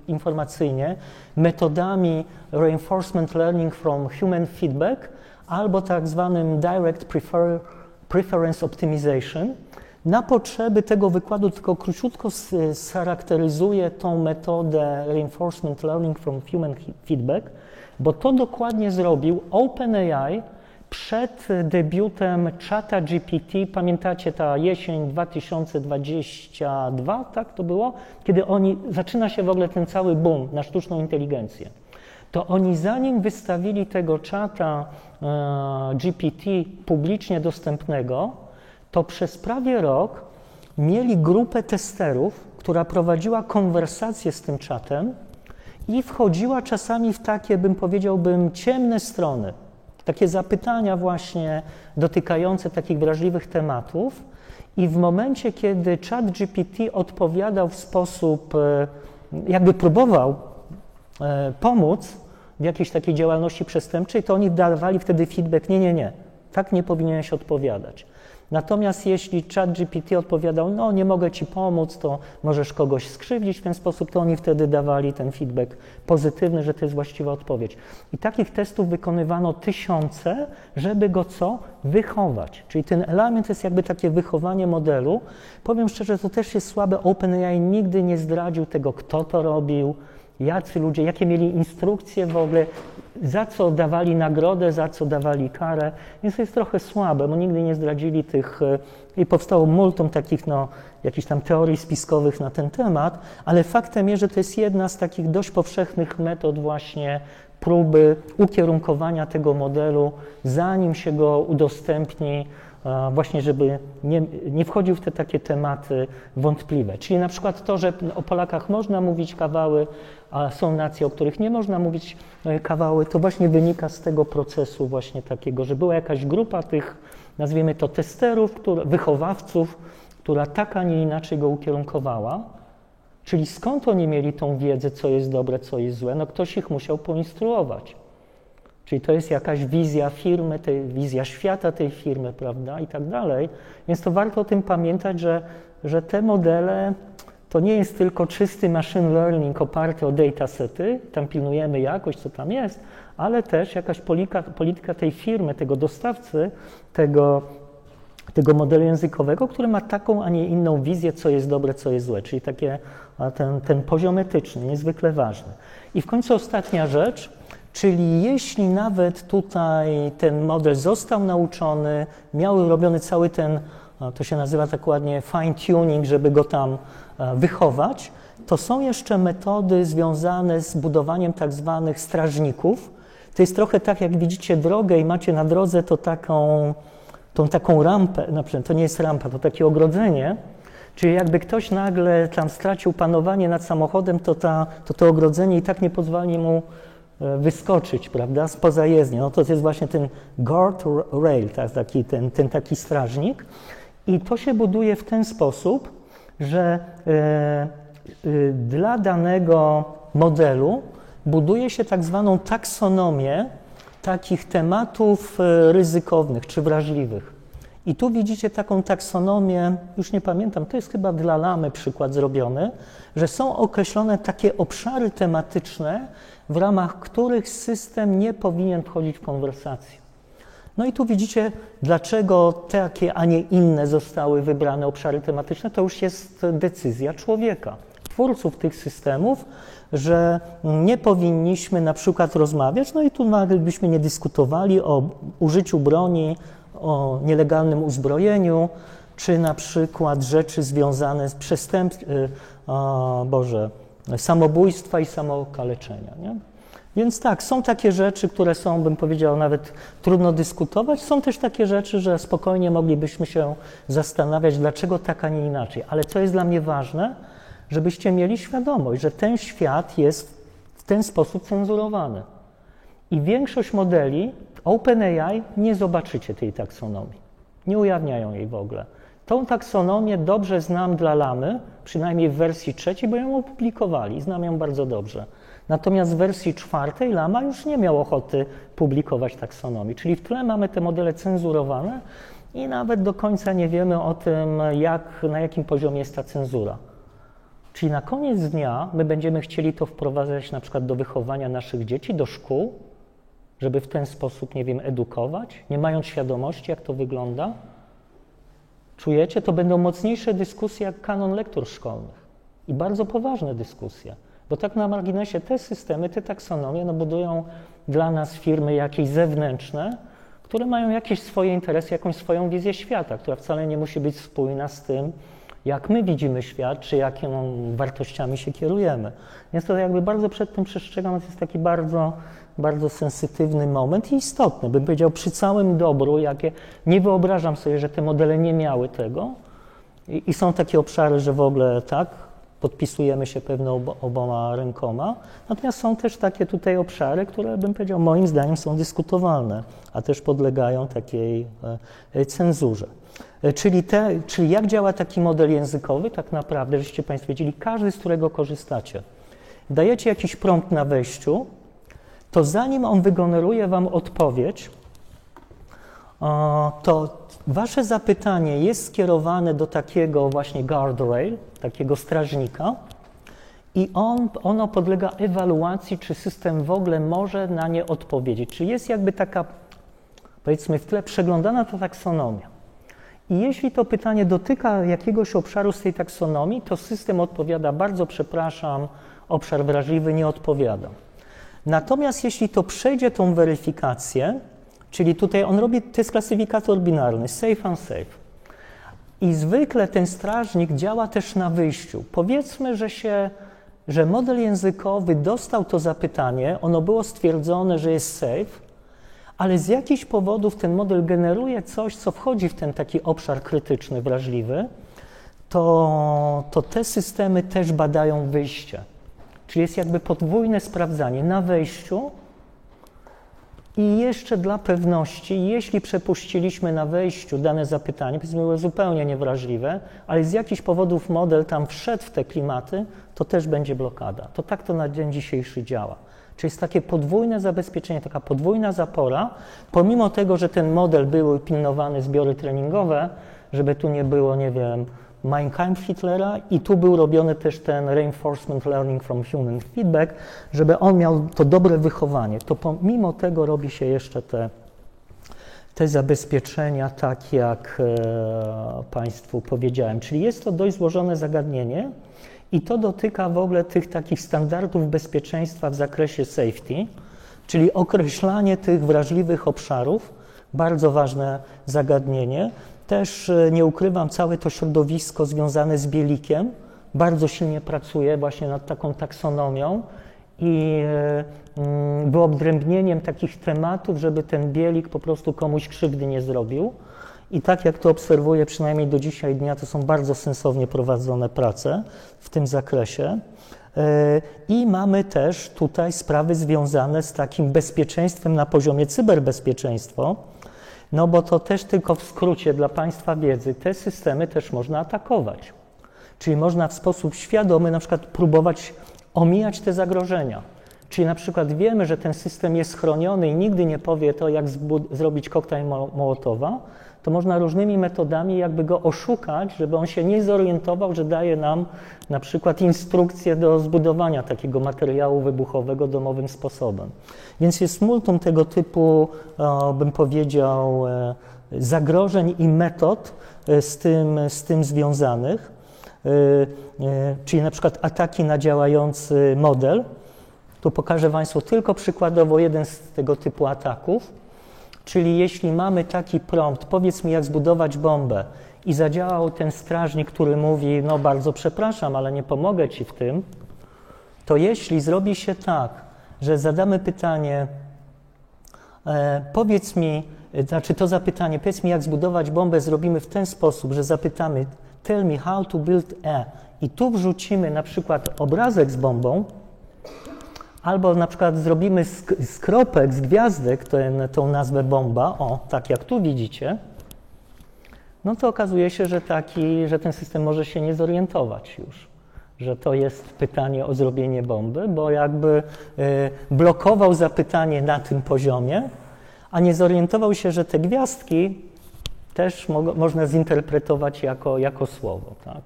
informacyjnie, metodami Reinforcement Learning from Human Feedback albo tak zwanym Direct Preference Optimization. Na potrzeby tego wykładu tylko króciutko scharakteryzuję tą metodę Reinforcement Learning from Human Feedback, bo to dokładnie zrobił OpenAI przed debiutem ChatGPT. Pamiętacie, ta jesień 2022, tak to było? Kiedy zaczyna się w ogóle ten cały boom na sztuczną inteligencję. To oni zanim wystawili tego czata GPT publicznie dostępnego, to przez prawie rok mieli grupę testerów, która prowadziła konwersację z tym czatem i wchodziła czasami w takie, powiedziałbym, ciemne strony, takie zapytania właśnie dotykające takich wrażliwych tematów i w momencie, kiedy ChatGPT odpowiadał w sposób, jakby próbował pomóc w jakiejś takiej działalności przestępczej, to oni dawali wtedy feedback, nie, tak nie powinieneś odpowiadać. Natomiast jeśli ChatGPT odpowiadał, no nie mogę Ci pomóc, to możesz kogoś skrzywdzić w ten sposób, to oni wtedy dawali ten feedback pozytywny, że to jest właściwa odpowiedź. I takich testów wykonywano tysiące, żeby go wychować. Czyli ten element jest jakby takie wychowanie modelu. Powiem szczerze, to też jest słabe. OpenAI nigdy nie zdradził tego, kto to robił, jacy ludzie, jakie mieli instrukcje w ogóle, za co dawali nagrodę, za co dawali karę, więc to jest trochę słabe, bo nigdy nie zdradzili tych i powstało multum takich jakichś tam teorii spiskowych na ten temat, ale faktem jest, że to jest jedna z takich dość powszechnych metod właśnie próby ukierunkowania tego modelu, zanim się go udostępni właśnie żeby nie wchodził w te takie tematy wątpliwe. Czyli na przykład to, że o Polakach można mówić kawały, a są nacje, o których nie można mówić kawały, to właśnie wynika z tego procesu właśnie takiego, że była jakaś grupa tych, nazwijmy to testerów, wychowawców, która tak, a nie inaczej go ukierunkowała. Czyli skąd oni mieli tą wiedzę, co jest dobre, co jest złe? No ktoś ich musiał poinstruować. Czyli to jest jakaś wizja firmy, wizja świata tej firmy, prawda, i tak dalej. Więc to warto o tym pamiętać, że te modele to nie jest tylko czysty machine learning oparty o datasety, tam pilnujemy jakość, co tam jest, ale też jakaś polityka tej firmy, tego dostawcy, tego modelu językowego, który ma taką, a nie inną wizję, co jest dobre, co jest złe, czyli ten poziom etyczny, niezwykle ważny. I w końcu ostatnia rzecz, czyli jeśli nawet tutaj ten model został nauczony, miał robiony cały ten, to się nazywa tak ładnie fine tuning, żeby go tam wychować, to są jeszcze metody związane z budowaniem tak zwanych strażników. To jest trochę tak, jak widzicie drogę i macie na drodze to tą taką rampę, na przykład to nie jest rampa, to takie ogrodzenie, czyli jakby ktoś nagle tam stracił panowanie nad samochodem, to ogrodzenie i tak nie pozwoli mu wyskoczyć, prawda, spoza jezdni. No to jest właśnie ten guard rail, tak, ten taki strażnik. I to się buduje w ten sposób, że dla danego modelu buduje się tak zwaną taksonomię takich tematów ryzykownych czy wrażliwych. I tu widzicie taką taksonomię, już nie pamiętam, to jest chyba dla Lamy przykład zrobiony, że są określone takie obszary tematyczne, w ramach których system nie powinien wchodzić w konwersację. No i tu widzicie, dlaczego takie, a nie inne zostały wybrane obszary tematyczne, to już jest decyzja człowieka, twórców tych systemów, że nie powinniśmy na przykład rozmawiać, no i tu nawet byśmy nie dyskutowali o użyciu broni, o nielegalnym uzbrojeniu, czy na przykład rzeczy związane z samobójstwa i samookaleczenia, nie? Więc tak, są takie rzeczy, które są, bym powiedział, nawet trudno dyskutować. Są też takie rzeczy, że spokojnie moglibyśmy się zastanawiać, dlaczego tak, a nie inaczej. Ale co jest dla mnie ważne, żebyście mieli świadomość, że ten świat jest w ten sposób cenzurowany. I większość modeli OpenAI nie zobaczycie tej taksonomii. Nie ujawniają jej w ogóle. Tą taksonomię dobrze znam dla Lamy, przynajmniej w wersji 3, bo ją opublikowali, znam ją bardzo dobrze. Natomiast w wersji 4 Lama już nie miał ochoty publikować taksonomii, czyli w tle mamy te modele cenzurowane i nawet do końca nie wiemy o tym, na jakim poziomie jest ta cenzura. Czyli na koniec dnia my będziemy chcieli to wprowadzać na przykład do wychowania naszych dzieci, do szkół, żeby w ten sposób, nie wiem, edukować, nie mając świadomości, jak to wygląda. Czujecie? To będą mocniejsze dyskusje jak kanon lektur szkolnych i bardzo poważne dyskusje, bo tak na marginesie te systemy, te taksonomie budują dla nas firmy jakieś zewnętrzne, które mają jakieś swoje interesy, jakąś swoją wizję świata, która wcale nie musi być spójna z tym, jak my widzimy świat, czy jakimi wartościami się kierujemy. Więc to jakby bardzo przed tym przestrzegam, to jest taki bardzo, bardzo sensytywny moment i istotny, bym powiedział, przy całym dobru, jakie nie wyobrażam sobie, że te modele nie miały tego i są takie obszary, że w ogóle tak, podpisujemy się pewnie oboma rękoma, natomiast są też takie tutaj obszary, które bym powiedział, moim zdaniem są dyskutowalne, a też podlegają takiej cenzurze. Czyli jak działa taki model językowy, tak naprawdę, żeście Państwo wiedzieli, każdy, z którego korzystacie. Dajecie jakiś prompt na wejściu, to zanim on wygeneruje Wam odpowiedź, to Wasze zapytanie jest skierowane do takiego właśnie guardrail, takiego strażnika i ono podlega ewaluacji, czy system w ogóle może na nie odpowiedzieć. Czy jest jakby taka, powiedzmy, w tle przeglądana ta taksonomia. I jeśli to pytanie dotyka jakiegoś obszaru z tej taksonomii, to system odpowiada, bardzo przepraszam, obszar wrażliwy, nie odpowiada. Natomiast jeśli to przejdzie tą weryfikację, czyli tutaj on robi, to jest klasyfikator binarny, safe, unsafe. I zwykle ten strażnik działa też na wyjściu. Powiedzmy, że model językowy dostał to zapytanie, ono było stwierdzone, że jest safe, ale z jakichś powodów ten model generuje coś, co wchodzi w ten taki obszar krytyczny, wrażliwy, to te systemy też badają wyjście. Czyli jest jakby podwójne sprawdzanie na wejściu i jeszcze dla pewności, jeśli przepuściliśmy na wejściu dane zapytanie, powiedzmy było zupełnie niewrażliwe, ale z jakichś powodów model tam wszedł w te klimaty, to też będzie blokada. To tak to na dzień dzisiejszy działa. Czyli jest takie podwójne zabezpieczenie, taka podwójna zapora, pomimo tego, że ten model były pilnowane zbiory treningowe, żeby tu nie było, nie wiem, Mein Kampf Hitlera i tu był robiony też ten reinforcement learning from human feedback, żeby on miał to dobre wychowanie. To pomimo tego robi się jeszcze te zabezpieczenia, tak jak Państwu powiedziałem. Czyli jest to dość złożone zagadnienie i to dotyka w ogóle tych takich standardów bezpieczeństwa w zakresie safety, czyli określanie tych wrażliwych obszarów, bardzo ważne zagadnienie. Też nie ukrywam, całe to środowisko związane z bielikiem bardzo silnie pracuje właśnie nad taką taksonomią i wyodrębnieniem takich tematów, żeby ten bielik po prostu komuś krzywdy nie zrobił. I tak jak to obserwuję, przynajmniej do dzisiaj dnia, to są bardzo sensownie prowadzone prace w tym zakresie. I mamy też tutaj sprawy związane z takim bezpieczeństwem na poziomie cyberbezpieczeństwa. No bo to też tylko w skrócie dla Państwa wiedzy, te systemy też można atakować. Czyli można w sposób świadomy na przykład próbować omijać te zagrożenia. Czyli na przykład wiemy, że ten system jest chroniony i nigdy nie powie to, jak zrobić koktajl Mołotowa, to można różnymi metodami jakby go oszukać, żeby on się nie zorientował, że daje nam na przykład instrukcję do zbudowania takiego materiału wybuchowego domowym sposobem. Więc jest multum tego typu, bym powiedział, zagrożeń i metod z tym związanych, czyli na przykład ataki na działający model. Tu pokażę Państwu tylko przykładowo jeden z tego typu ataków. Czyli jeśli mamy taki prompt, powiedz mi, jak zbudować bombę i zadziałał ten strażnik, który mówi, no bardzo przepraszam, ale nie pomogę Ci w tym, to jeśli zrobi się tak, że zadamy pytanie, powiedz mi, znaczy to zapytanie, powiedz mi, jak zbudować bombę, zrobimy w ten sposób, że zapytamy, tell me how to build a, i tu wrzucimy na przykład obrazek z bombą, albo na przykład zrobimy z kropek, z gwiazdek tą nazwę bomba, o, tak jak tu widzicie, no to okazuje się, że ten system może się nie zorientować już, że to jest pytanie o zrobienie bomby, bo jakby blokował zapytanie na tym poziomie, a nie zorientował się, że te gwiazdki też można zinterpretować jako słowo, tak?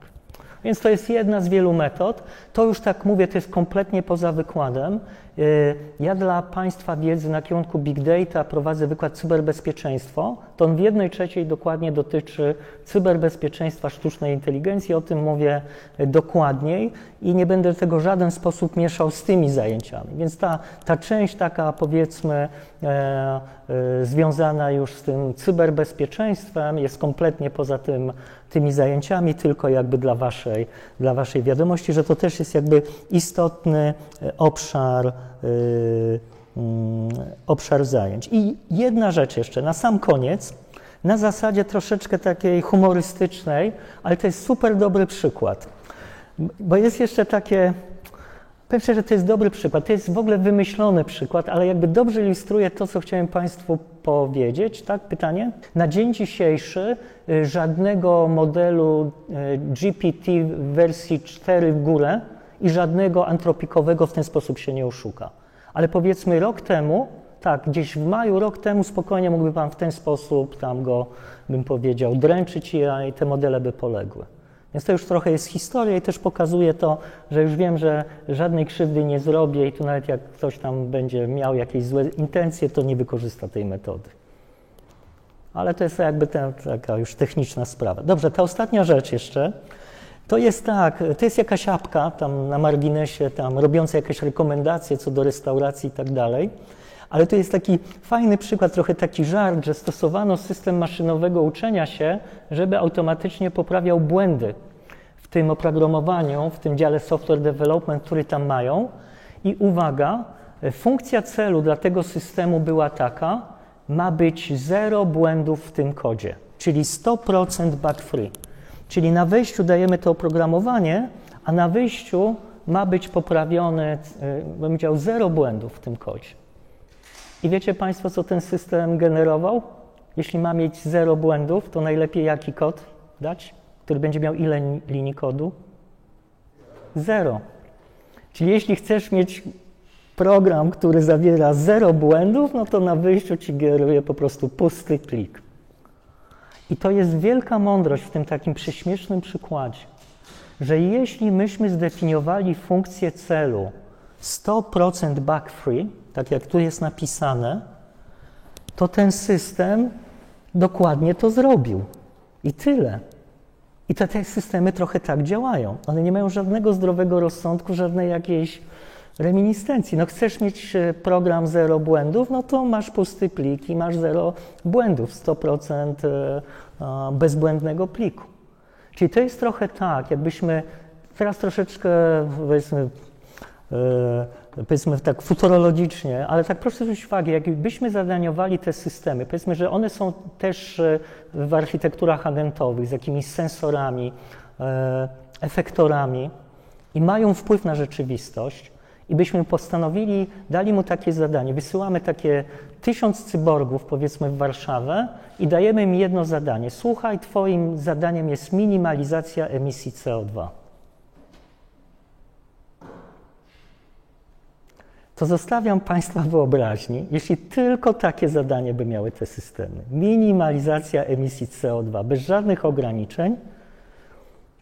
Więc to jest jedna z wielu metod. To już tak mówię, to jest kompletnie poza wykładem. Ja dla Państwa wiedzy na kierunku Big Data prowadzę wykład cyberbezpieczeństwo. To on w 1/3 dokładnie dotyczy cyberbezpieczeństwa sztucznej inteligencji. O tym mówię dokładniej i nie będę tego w żaden sposób mieszał z tymi zajęciami. Więc ta część taka, powiedzmy, związana już z tym cyberbezpieczeństwem jest kompletnie poza tymi zajęciami, tylko jakby dla waszej wiadomości, że to też jest jakby istotny obszar zajęć. I jedna rzecz jeszcze, na sam koniec, na zasadzie troszeczkę takiej humorystycznej, ale to jest super dobry przykład, bo jest jeszcze takie, powiem szczerze, że to jest dobry przykład, to jest w ogóle wymyślony przykład, ale jakby dobrze ilustruje to, co chciałem Państwu powiedzieć, tak? Pytanie? Na dzień dzisiejszy żadnego modelu GPT w wersji 4 w górę i żadnego antropikowego w ten sposób się nie oszuka. Ale powiedzmy rok temu, tak, gdzieś w maju, rok temu spokojnie mógłby Pan w ten sposób tam go, bym powiedział, dręczyć i te modele by poległy. Więc to już trochę jest historia i też pokazuje to, że już wiem, że żadnej krzywdy nie zrobię i tu nawet jak ktoś tam będzie miał jakieś złe intencje, to nie wykorzysta tej metody. Ale to jest jakby taka już techniczna sprawa. Dobrze, ta ostatnia rzecz jeszcze, to jest tak, to jest jakaś apka tam na marginesie, tam robiąca jakieś rekomendacje co do restauracji i tak dalej, ale to jest taki fajny przykład, trochę taki żart, że stosowano system maszynowego uczenia się, żeby automatycznie poprawiał błędy w tym oprogramowaniu, w tym dziale software development, który tam mają. I uwaga, funkcja celu dla tego systemu była taka, ma być 0 błędów w tym kodzie, czyli 100% bug free. Czyli na wejściu dajemy to oprogramowanie, a na wyjściu ma być poprawione, bym powiedział, 0 błędów w tym kodzie. I wiecie Państwo, co ten system generował? Jeśli ma mieć 0 błędów, to najlepiej jaki kod dać, który będzie miał ile linii kodu? 0. Czyli jeśli chcesz mieć program, który zawiera 0 błędów, no to na wyjściu ci generuje po prostu pusty plik. I to jest wielka mądrość w tym takim prześmiesznym przykładzie, że jeśli myśmy zdefiniowali funkcję celu 100% bug free, tak jak tu jest napisane, to ten system dokładnie to zrobił. I tyle. I te systemy trochę tak działają. One nie mają żadnego zdrowego rozsądku, żadnej jakiejś reminiscencji. No chcesz mieć program 0 błędów, no to masz pusty plik i masz 0 błędów, 100% bezbłędnego pliku. Czyli to jest trochę tak, jakbyśmy teraz troszeczkę, powiedzmy tak futurologicznie, ale tak proszę zwrócić uwagę, jakbyśmy zadaniowali te systemy, powiedzmy, że one są też w architekturach agentowych z jakimiś sensorami, efektorami i mają wpływ na rzeczywistość i byśmy postanowili, dali mu takie zadanie, wysyłamy takie 1000 cyborgów, powiedzmy, w Warszawę i dajemy im jedno zadanie. Słuchaj, twoim zadaniem jest minimalizacja emisji CO2. To zostawiam Państwa wyobraźni, jeśli tylko takie zadanie by miały te systemy. Minimalizacja emisji CO2, bez żadnych ograniczeń,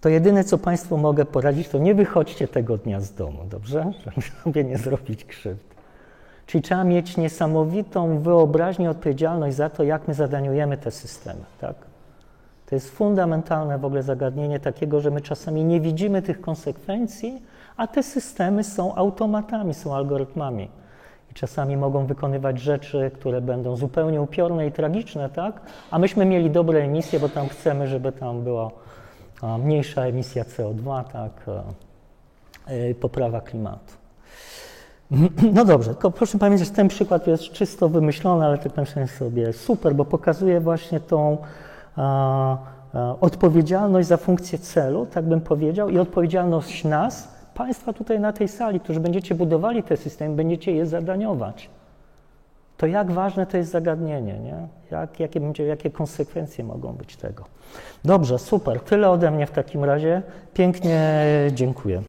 to jedyne, co Państwu mogę poradzić, to nie wychodźcie tego dnia z domu, dobrze? Żeby sobie nie zrobić krzywdy. Czyli trzeba mieć niesamowitą wyobraźnię i odpowiedzialność za to, jak my zadaniujemy te systemy, tak? To jest fundamentalne w ogóle zagadnienie takiego, że my czasami nie widzimy tych konsekwencji, a te systemy są automatami, są algorytmami. I czasami mogą wykonywać rzeczy, które będą zupełnie upiorne i tragiczne, tak? A myśmy mieli dobre emisje, bo tam chcemy, żeby tam była mniejsza emisja CO2, tak? Poprawa klimatu. No dobrze, tylko proszę pamiętać, że ten przykład jest czysto wymyślony, ale tak myślę sobie super, bo pokazuje właśnie tą odpowiedzialność za funkcję celu, tak bym powiedział, i odpowiedzialność nas, Państwa tutaj na tej sali, którzy będziecie budowali te systemy, będziecie je zadaniować. To jak ważne to jest zagadnienie, nie? Jakie konsekwencje mogą być tego. Dobrze, super, tyle ode mnie w takim razie. Pięknie dziękuję.